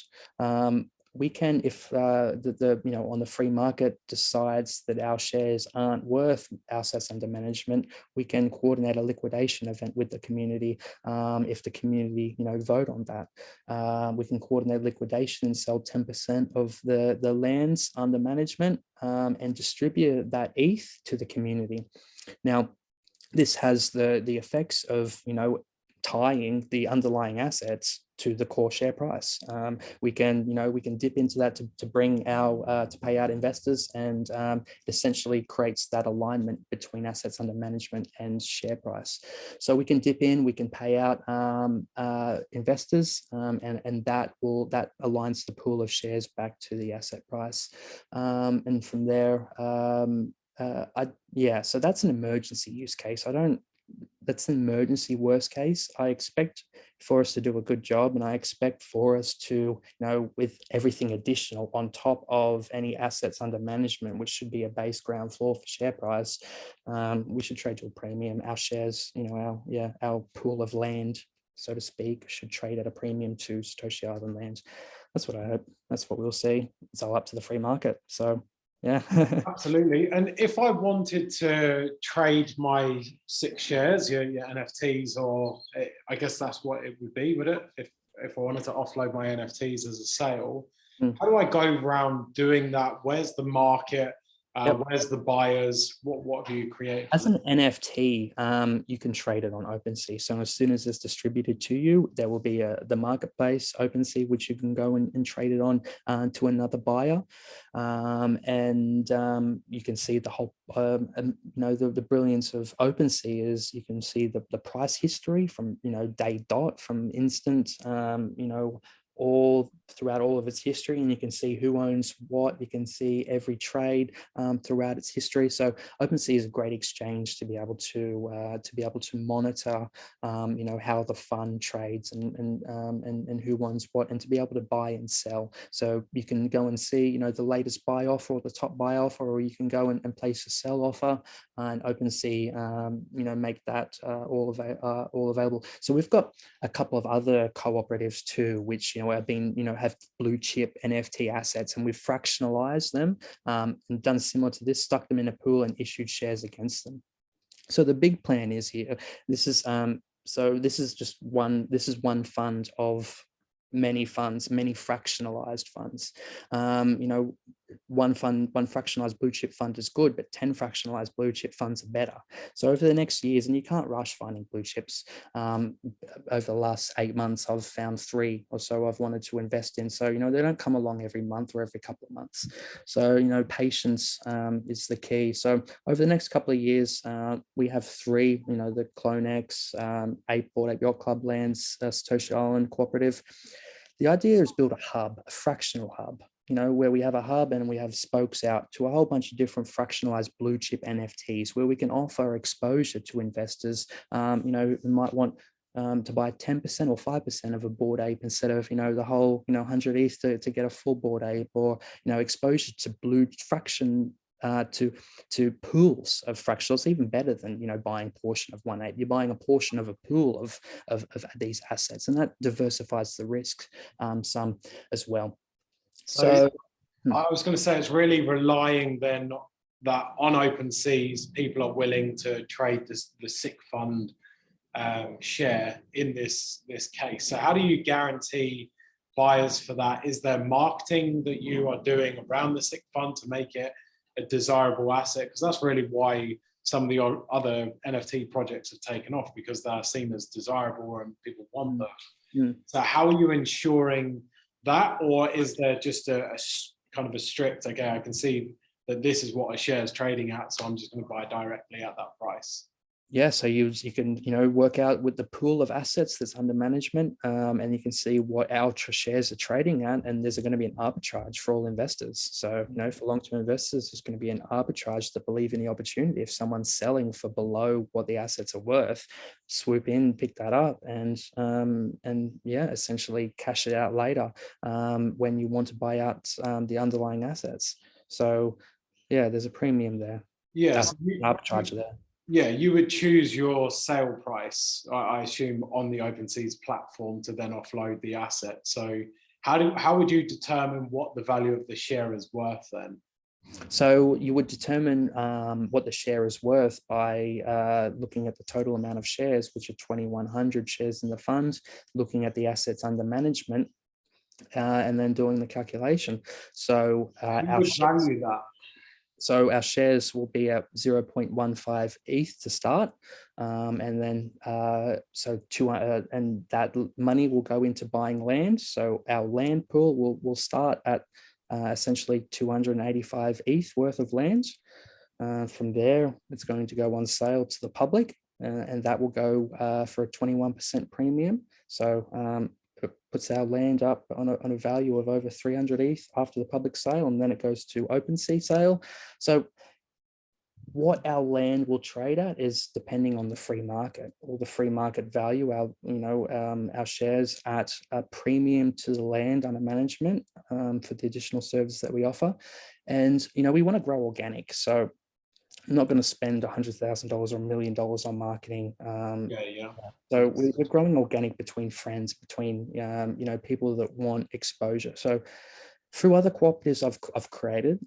we can, if on the free market decides that our shares aren't worth assets under management, we can coordinate a liquidation event with the community. If the community vote on that, we can coordinate liquidation and sell 10% of the lands under management, and distribute that ETH to the community. Now, this has the effects of tying the underlying assets to the core share price. We can dip into that to bring our to pay out investors, and essentially creates that alignment between assets under management and share price. So we can dip in, we can pay out investors, and that aligns the pool of shares back to the asset price, and from there, so that's an emergency use case. That's an emergency worst case. I expect for us to do a good job, and I expect for us to, with everything additional on top of any assets under management, which should be a base ground floor for share price, we should trade to a premium. Our shares, our pool of land, so to speak, should trade at a premium to Satoshi Island land. That's what I hope. That's what we'll see. It's all up to the free market. So yeah. Absolutely. And if I wanted to trade my SICK shares, your NFTs, or I guess that's what it would be, would it? If I wanted to offload my NFTs as a sale, how do I go around doing that? Where's the market? Where's the buyers? What do you create? As an NFT, you can trade it on OpenSea. So as soon as it's distributed to you, there will be the marketplace OpenSea, which you can go and trade it on to another buyer, and you can see the whole. The brilliance of OpenSea is you can see the price history from day dot, from instant, all throughout all of its history, and you can see who owns what. You can see every trade throughout its history. So OpenSea is a great exchange to be able to monitor how the fund trades, and who owns what, and to be able to buy and sell. So you can go and see the latest buy offer or the top buy offer, or you can go and place a sell offer, and OpenSea make that all available. So we've got a couple of other cooperatives too, which have blue chip NFT assets, and we've fractionalized them, and done similar to this, stuck them in a pool and issued shares against them. So the big plan is here. This is just one. This is one fund of many funds, many fractionalized funds. One fractionalized blue chip fund is good, but 10 fractionalized blue chip funds are better. So over the next years, and you can't rush finding blue chips, over the last 8 months, I've found 3 or so I've wanted to invest in. So, they don't come along every month or every couple of months. So, patience is the key. So over the next couple of years, we have 3, the CloneX, Bored Ape Yacht Club Lands, Satoshi Island Cooperative. The idea is build a hub, a fractional hub, where we have a hub and we have spokes out to a whole bunch of different fractionalized blue chip NFTs, where we can offer exposure to investors, who might want to buy 10% or 5% of a Bored Ape instead of, the whole, 100 ETH to get a full Bored Ape, or, exposure to blue fraction, to pools of fractionals, even better than buying a portion of one ape. You're buying a portion of a pool of these assets, and that diversifies the risk some as well. So I was going to say, it's really relying then that on OpenSeas, people are willing to trade the SICFund share in this case. So how do you guarantee buyers for that? Is there marketing that you are doing around the SICFund to make it a desirable asset? Because that's really why some of the other NFT projects have taken off, because they're seen as desirable and people want them. So how are you ensuring that? Or is there just a kind of a strict, okay, I can see that this is what a share is trading at, so I'm just going to buy directly at that price? Yeah, so you can work out with the pool of assets that's under management, and you can see what Ultra shares are trading at, and there's going to be an arbitrage for all investors. So for long-term investors, there's going to be an arbitrage that believe in the opportunity. If someone's selling for below what the assets are worth, swoop in, pick that up, and yeah, essentially cash it out later when you want to buy out the underlying assets. So yeah, there's a premium there. Yes. Arbitrage there. Yeah, you would choose your sale price, I assume, on the OpenSea's platform to then offload the asset. So how would you determine what the value of the share is worth then? So you would determine what the share is worth by looking at the total amount of shares, which are 2,100 shares in the fund, looking at the assets under management, and then doing the calculation. So Who would value that? So our shares will be at 0.15 ETH to start, and then and that money will go into buying land. So our land pool will start at essentially 285 ETH worth of land. From there, it's going to go on sale to the public, and that will go for a 21% premium. So it puts our land up on a value of over 300 ETH after the public sale, and then it goes to OpenSea sale. So what our land will trade at is depending on the free market or the free market value. Our shares at a premium to the land under management for the additional service that we offer, and we want to grow organic. So I'm not going to spend $100,000 or $1 million on marketing. So we're growing organic between friends, between people that want exposure. So through other cooperatives I've created,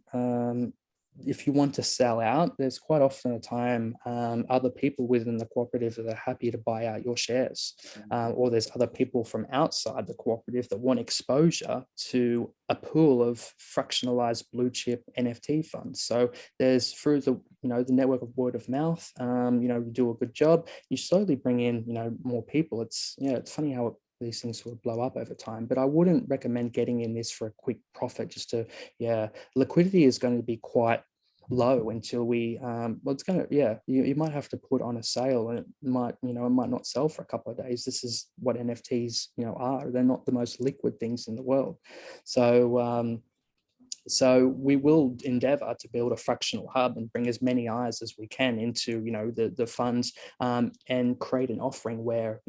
if you want to sell out, there's quite often a time other people within the cooperative that are happy to buy out your shares, or there's other people from outside the cooperative that want exposure to a pool of fractionalized blue chip NFT funds. So there's through the the network of word of mouth, you do a good job, you slowly bring in more people. It's funny how these things will blow up over time, but I wouldn't recommend getting in this for a quick profit. Just to liquidity is going to be quite low until we it's going to you might have to put on a sale, and it might not sell for a couple of days. This is what NFTs are. They're not the most liquid things in the world. So we will endeavor to build a fractional hub and bring as many eyes as we can into the funds, and create an offering where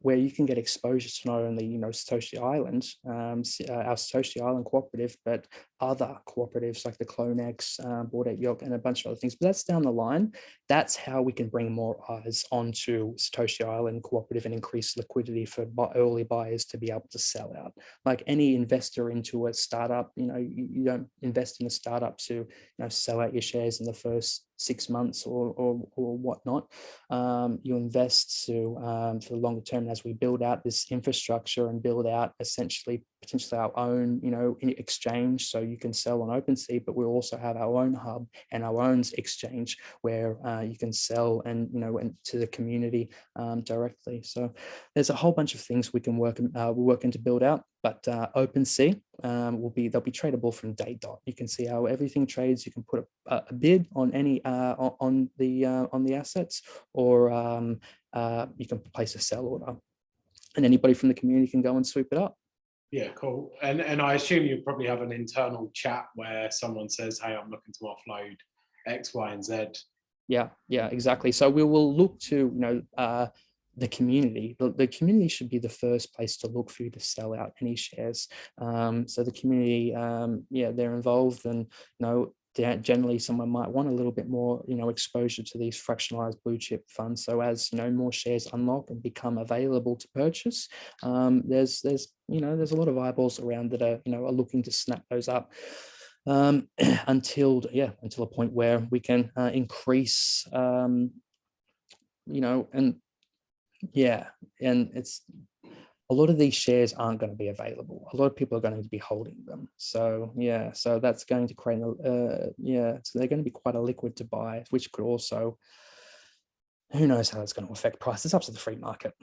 where you can get exposure to not only Satoshi Island, our Satoshi Island cooperative, but other cooperatives like the Clonex, Bored Ape Yacht, and a bunch of other things. But that's down the line. That's how we can bring more eyes onto Satoshi Island cooperative and increase liquidity for early buyers to be able to sell out. Like any investor into a startup, you don't invest in a startup to sell out your shares in the first 6 months or whatnot. You invest for the longer term. As we build out this infrastructure and build out essentially potentially our own exchange, so you can sell on OpenSea, but we'll also have our own hub and our own exchange where you can sell and to the community directly. So there's a whole bunch of things we're working to build out. But OpenSea they'll be tradable from day dot. You can see how everything trades. You can put a bid on any on the assets, or you can place a sell order, and anybody from the community can go and sweep it up. Yeah, cool. And I assume you probably have an internal chat where someone says, "Hey, I'm looking to offload X, Y, and Z." Yeah, exactly. So we will look to the community. The community should be the first place to look for you to sell out any shares. So the community, they're involved, and generally someone might want a little bit more exposure to these fractionalized blue chip funds. So as more shares unlock and become available to purchase, there's a lot of eyeballs around that are looking to snap those up. Until a point where we can increase and it's a lot of these shares aren't going to be available. A lot of people are going to be holding them. So so that's going to create so they're going to be quite a liquid to buy, which could also, who knows how that's going to affect prices. Up to the free market.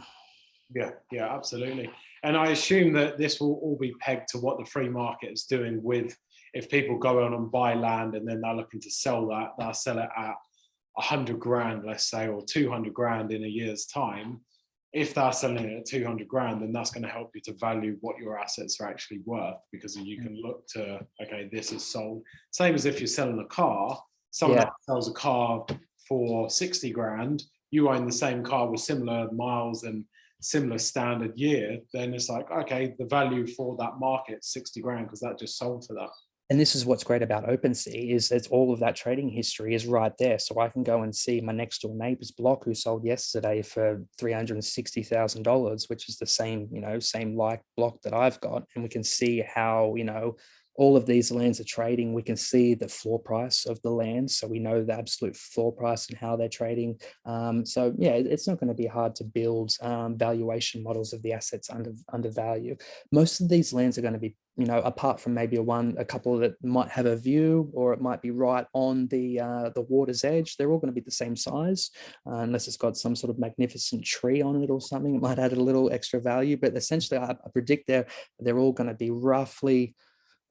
Yeah, absolutely. And I assume that this will all be pegged to what the free market is doing with, if people go on and buy land and then they're looking to sell that, they'll sell it at 100 grand, let's say, or 200 grand in a year's time, if they're selling it at 200 grand, then that's going to help you to value what your assets are actually worth, because you can look to, okay, this is sold. Same as if you're selling a car, someone else sells a car for 60 grand, you own the same car with similar miles and similar standard year, then it's like, okay, the value for that market, 60 grand, because that just sold for that. And this is what's great about OpenSea, is that all of that trading history is right there. So I can go and see my next door neighbor's block who sold yesterday for $360,000, which is the same, same like block that I've got. And we can see how, all of these lands are trading. We can see the floor price of the land. So we know the absolute floor price and how they're trading. So yeah, it's not going to be hard to build valuation models of the assets under value. Most of these lands are going to be, apart from maybe a couple that might have a view, or it might be right on the water's edge, they're all going to be the same size, unless it's got some sort of magnificent tree on it or something. It might add a little extra value, but essentially I predict they're all going to be roughly,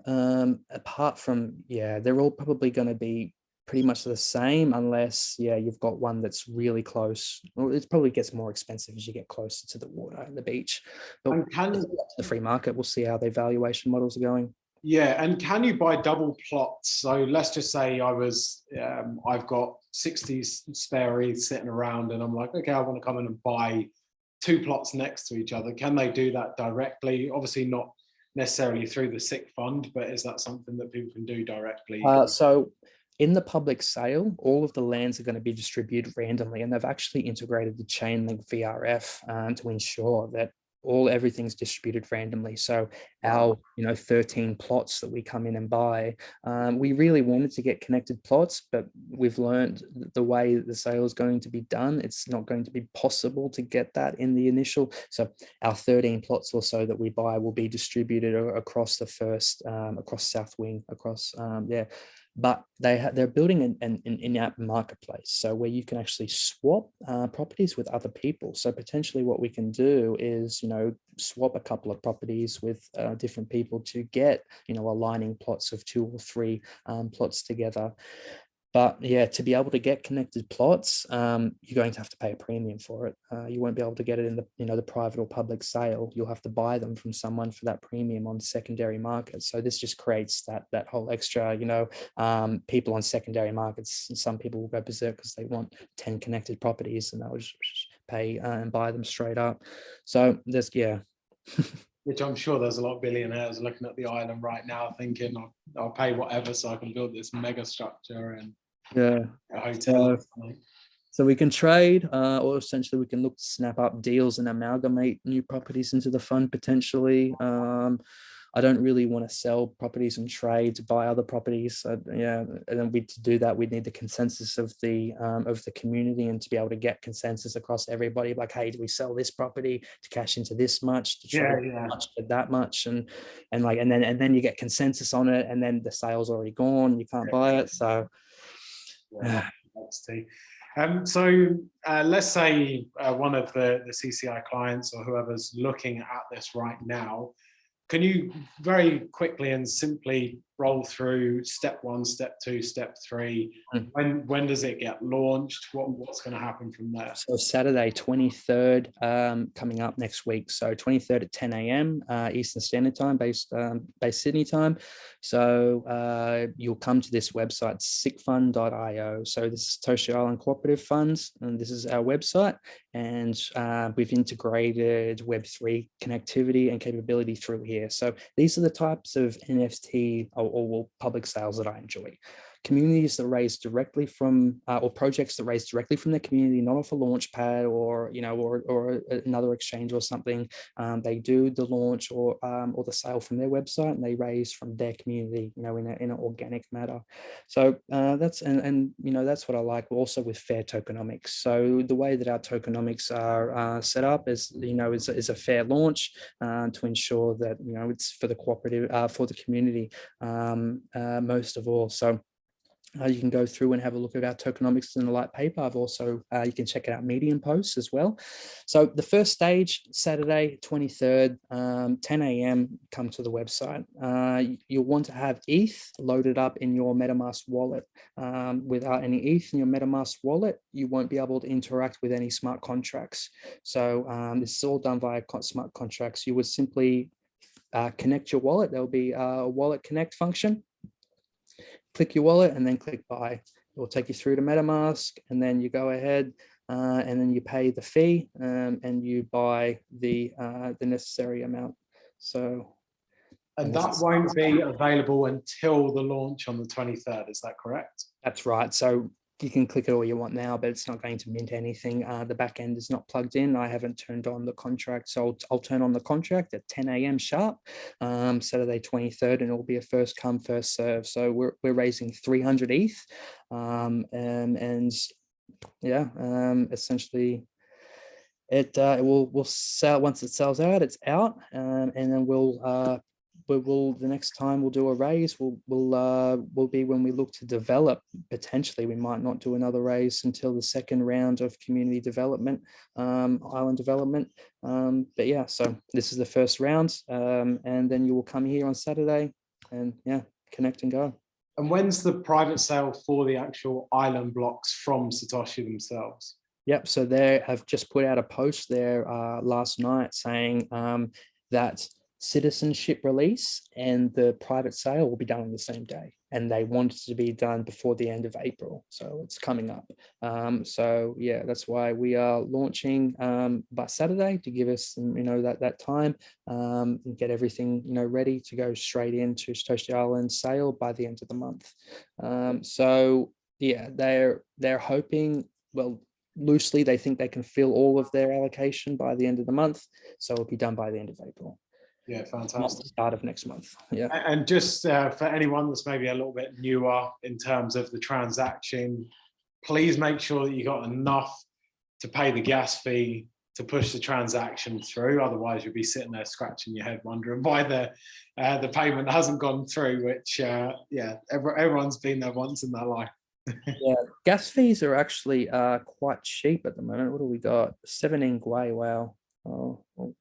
apart from, they're all probably going to be pretty much the same, unless you've got one that's really close. Well, it probably gets more expensive as you get closer to the water and the beach, but the free market, we'll see how the valuation models are going. And can you buy double plots? So let's just say I've got 60 spare ETH sitting around, and I'm like, okay, I want to come in and buy 2 plots next to each other. Can they do that directly? Obviously not necessarily through the SICFund, but is that something that people can do directly? So in the public sale, all of the lands are going to be distributed randomly, and they've actually integrated the Chainlink VRF to ensure that everything's distributed randomly. So our 13 plots that we come in and buy, we really wanted to get connected plots, but we've learned the way the sale is going to be done, it's not going to be possible to get that in the initial. So our 13 plots or so that we buy will be distributed across the first, across South Wing, across but they're building an in-app marketplace, so where you can actually swap properties with other people. So potentially what we can do is, swap a couple of properties with different people to get, aligning plots of 2 or 3 plots together. But to be able to get connected plots, you're going to have to pay a premium for it. You won't be able to get it in the, the private or public sale. You'll have to buy them from someone for that premium on secondary markets. So this just creates that whole extra, people on secondary markets. Some people will go berserk because they want 10 connected properties, and they'll just pay and buy them straight up. So there's Which I'm sure there's a lot of billionaires looking at the island right now thinking, I'll pay whatever so I can build this mega structure and a hotel. So we can trade, or essentially we can look to snap up deals and amalgamate new properties into the fund potentially. I don't really want to sell properties and trade to buy other properties. And then to do that, we'd need the consensus of the community, and to be able to get consensus across everybody. Like, hey, do we sell this property to cash into this much, to trade much to that much, and then you get consensus on it, and then the sale's already gone, you can't buy it. So let's say one of the CCI clients or whoever's looking at this right now, can you very quickly and simply roll through step 1, step 2, step 3? When does it get launched? What's going to happen from there? So Saturday 23rd, coming up next week. So 23rd at 10 a.m. Eastern Standard Time, based Sydney time. So you'll come to this website, SICFund.io. So this is Satoshi Island Cooperative Funds, and this is our website. And we've integrated Web3 connectivity and capability through here. So these are the types of NFT or public sales that I enjoy. Communities that raise directly from, or projects that raise directly from their community, not off a launch pad or another exchange or something. They do the launch or the sale from their website, and they raise from their community, in an organic manner. So that's that's what I like. Also with fair tokenomics. So the way that our tokenomics are set up is is a fair launch to ensure that it's for the cooperative, for the community most of all. So You can go through and have a look at our tokenomics in the light paper. I've also, you can check it out Medium posts as well. So the first stage, Saturday, 23rd, 10 a.m, come to the website. You'll want to have ETH loaded up in your MetaMask wallet. Without any ETH in your MetaMask wallet, you won't be able to interact with any smart contracts. So this is all done via smart contracts. You would simply connect your wallet. There'll be a wallet connect function. Click your wallet and then click buy. It will take you through to MetaMask, and then you go ahead and then you pay the fee and you buy the necessary amount. So, and that won't be available until the launch on the 23rd. Is that correct? That's right. So you can click it all you want now, but it's not going to mint anything. The back end is not plugged in. I haven't turned on the contract. So I'll turn on the contract at 10 a.m. sharp, Saturday 23rd, and it'll be a first come, first serve. So we're raising 300 ETH. Essentially it will sell. Once it sells out, it's out. And then the next time we'll do a raise will be when we look to develop. Potentially, we might not do another raise until the second round of community development, island development. But yeah, so this is the first round, and then you will come here on Saturday and connect and go. And when's the private sale for the actual island blocks from Satoshi themselves? Yep. So they have just put out a post there last night saying that Citizenship release and the private sale will be done on the same day, and they want it to be done before the end of April, so it's coming up. So yeah, that's why we are launching by Saturday, to give us that time and get everything ready to go straight into Satoshi Island sale by the end of the month. So yeah, they're hoping, well, loosely they think they can fill all of their allocation by the end of the month, so it'll be done by the end of April. Yeah, fantastic. Not the start of next month. Yeah. And just for anyone that's maybe a little bit newer in terms of the transaction, please make sure that you got enough to pay the gas fee to push the transaction through. Otherwise, you'll be sitting there scratching your head wondering why the payment hasn't gone through. Which everyone's been there once in their life. Yeah, gas fees are actually quite cheap at the moment. What do we got? 17 Gwei. Wow. Oh, I'll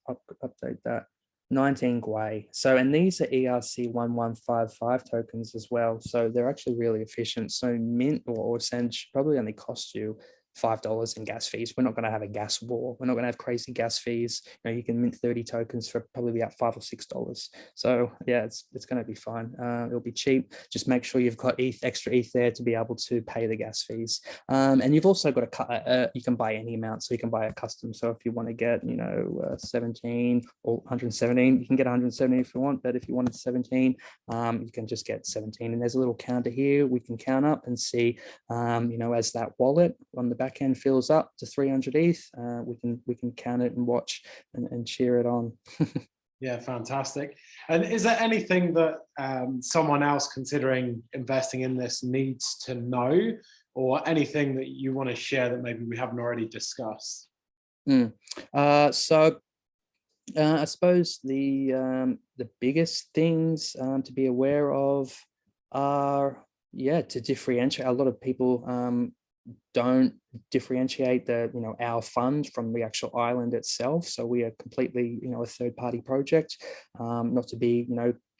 update that. 19 Gwei. So, and these are ERC1155 tokens as well. So they're actually really efficient. So mint or send should probably only cost you $5 in gas fees. We're not going to have a gas war. We're not going to have crazy gas fees. You can mint 30 tokens for probably about $5 or $6. So yeah, it's going to be fine. It'll be cheap. Just make sure you've got extra ETH there to be able to pay the gas fees. And you've also got you can buy any amount, so you can buy a custom. So if you want to get 17 or 117, you can get 117 if you want. But if you wanted 17, you can just get 17. And there's a little counter here. We can count up and see, as that wallet on the back end fills up to 300 ETH, we can count it and watch and cheer it on. Yeah, fantastic. And is there anything that someone else considering investing in this needs to know, or anything that you want to share that maybe we haven't already discussed? I suppose the biggest things to be aware of are, to differentiate. A lot of people don't differentiate our fund from the actual island itself. So we are completely a third-party project, not to be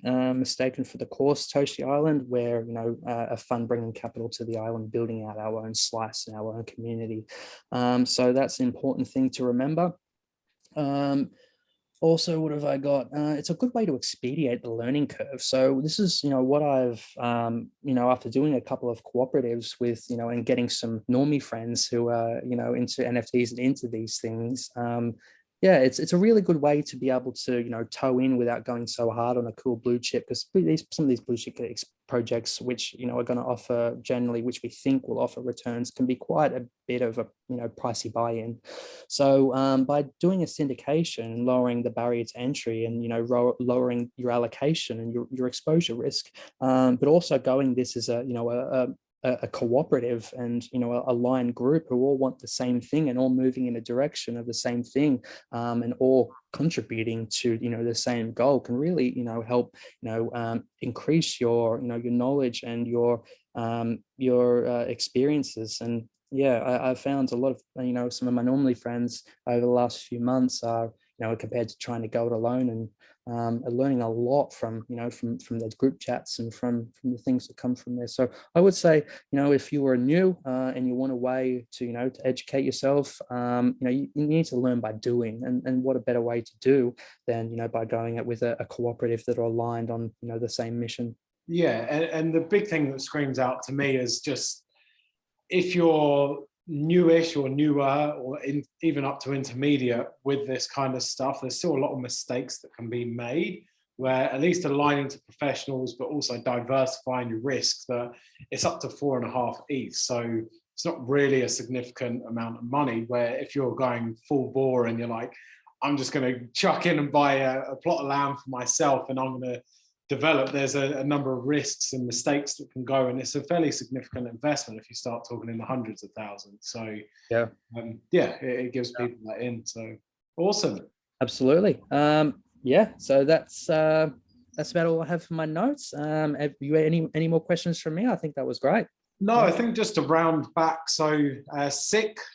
mistaken for the core Satoshi Island, where a fund bringing capital to the island, building out our own slice and our own community. So that's an important thing to remember. Also, what have I got? It's a good way to expedite the learning curve. So this is, what I've, after doing a couple of cooperatives with, and getting some normie friends who are, into NFTs and into these things. It's a really good way to be able to, toe in without going so hard on a cool blue chip, because some of these blue chip projects, which, are going to offer generally, which we think will offer returns, can be quite a bit of a, pricey buy-in. So by doing a syndication, lowering the barrier to entry and, lowering your allocation and your exposure risk, but also going this as a a cooperative and, you know, a aligned group who all want the same thing and all moving in a direction of the same thing, and all contributing to, you know, the same goal, can really, you know, help, you know, increase your, you know, your knowledge and your experiences. And yeah, I've found a lot of, you know, some of my normally friends over the last few months are, you know, compared to trying to go it alone, and are learning a lot from, you know, from the group chats and from the things that come from there. So I would say, you know, if you are new and you want a way to, you know, to educate yourself, you know, you need to learn by doing, and what a better way to do than, you know, by going it with a cooperative that are aligned on, you know, the same mission. Yeah, and the big thing that screams out to me is just, if you're newish or newer, or even up to intermediate with this kind of stuff, there's still a lot of mistakes that can be made, where at least aligning to professionals, but also diversifying your risks, that it's up to 4.5 ETH. So it's not really a significant amount of money, where if you're going full bore and you're like, I'm just going to chuck in and buy a plot of land for myself and I'm going to develop, there's a number of risks and mistakes that can go, and it's a fairly significant investment if you start talking in the hundreds of thousands. So Yeah, yeah, it gives people that in. So awesome. absolutely. Yeah, so that's about all I have for my notes. Have you any more questions from me? I think that was great. No, I think just to round back, so SICFund.io,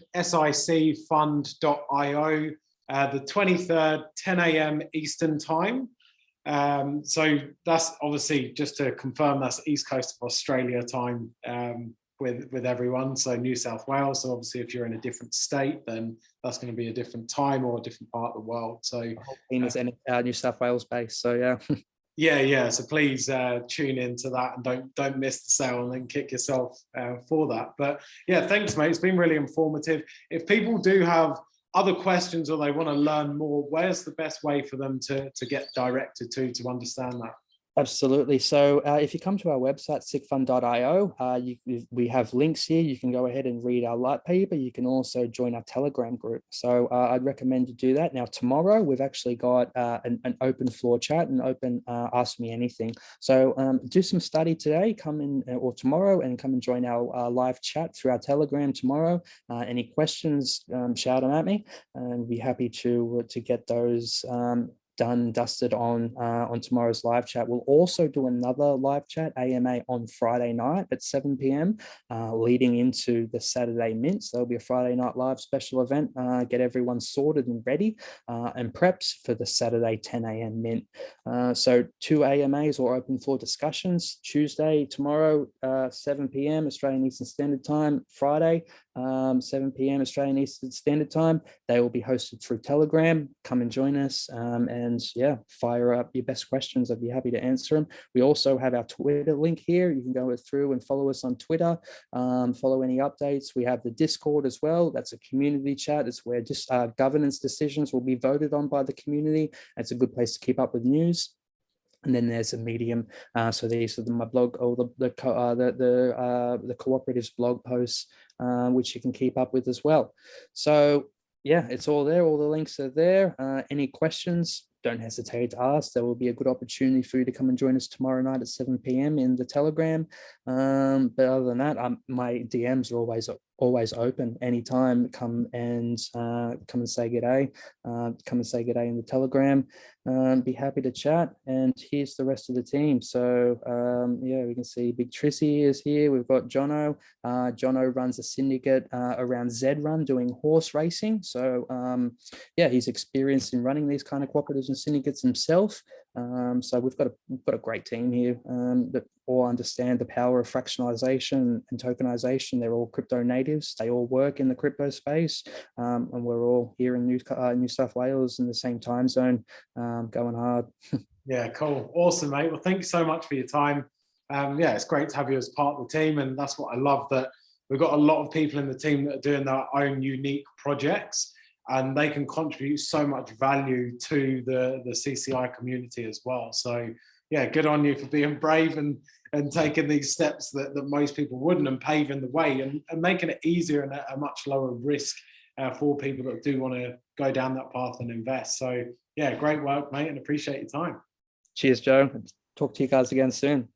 the 23rd, 10 a.m. Eastern time. So that's obviously, just to confirm, that's East Coast of Australia time, with everyone, so New South Wales. So obviously if you're in a different state, then that's going to be a different time or a different part of the world. So the whole team is New South Wales based, so yeah. yeah, so please tune into that, and don't miss the sale and then kick yourself for that. But yeah, thanks mate, it's been really informative. If people do have other questions or they want to learn more, where's the best way for them to get directed to understand that? Absolutely. So if you come to our website, SICFund.io, we have links here. You can go ahead and read our light paper. You can also join our Telegram group. So I'd recommend you do that. Now, tomorrow, we've actually got an open floor chat, and open Ask Me Anything. So do some study today, come in, or tomorrow, and come and join our live chat through our Telegram tomorrow. Any questions, shout them at me, and be happy to get those done, dusted on tomorrow's live chat. We'll also do another live chat, AMA, on Friday night at 7 p.m, leading into the Saturday mint. So there'll be a Friday night live special event, get everyone sorted and ready and prepped for the Saturday 10 a.m. mint. So 2 AMAs, or open floor discussions, Tuesday, tomorrow, 7 p.m. Australian Eastern Standard Time, Friday, 7 p.m. Australian Eastern Standard Time. They will be hosted through Telegram. Come and join us, and yeah, fire up your best questions. I'd be happy to answer them. We also have our Twitter link here. You can go through and follow us on Twitter, follow any updates. We have the Discord as well. That's a community chat. It's where just governance decisions will be voted on by the community. It's a good place to keep up with news. And then there's a Medium. So these are my blog, or the cooperative's blog posts, which you can keep up with as well. So yeah, it's all there. All the links are there. Any questions, don't hesitate to ask. There will be a good opportunity for you to come and join us tomorrow night at 7 p.m. in the Telegram. But other than that, my DMs are always open. Anytime, come and say good day. Come and say good day in the Telegram. Be happy to chat. And here's the rest of the team. So yeah, we can see Big Trissy is here. We've got Jono. Jono runs a syndicate around Z-Run doing horse racing. So yeah, he's experienced in running these kind of cooperatives and syndicates himself. So we've got a great team here that all understand the power of fractionalization and tokenization. They're all crypto natives. They all work in the crypto space, and we're all here in New South Wales in the same time zone, going hard. Yeah, cool, awesome, mate. Well, thank you so much for your time. Yeah, it's great to have you as part of the team, and that's what I love, that we've got a lot of people in the team that are doing their own unique projects, and they can contribute so much value to the CCI community as well. So yeah, good on you for being brave and taking these steps that most people wouldn't, and paving the way and making it easier and a much lower risk for people that do want to go down that path and invest. So yeah, great work, mate, and appreciate your time. Cheers, Joe. Talk to you guys again soon.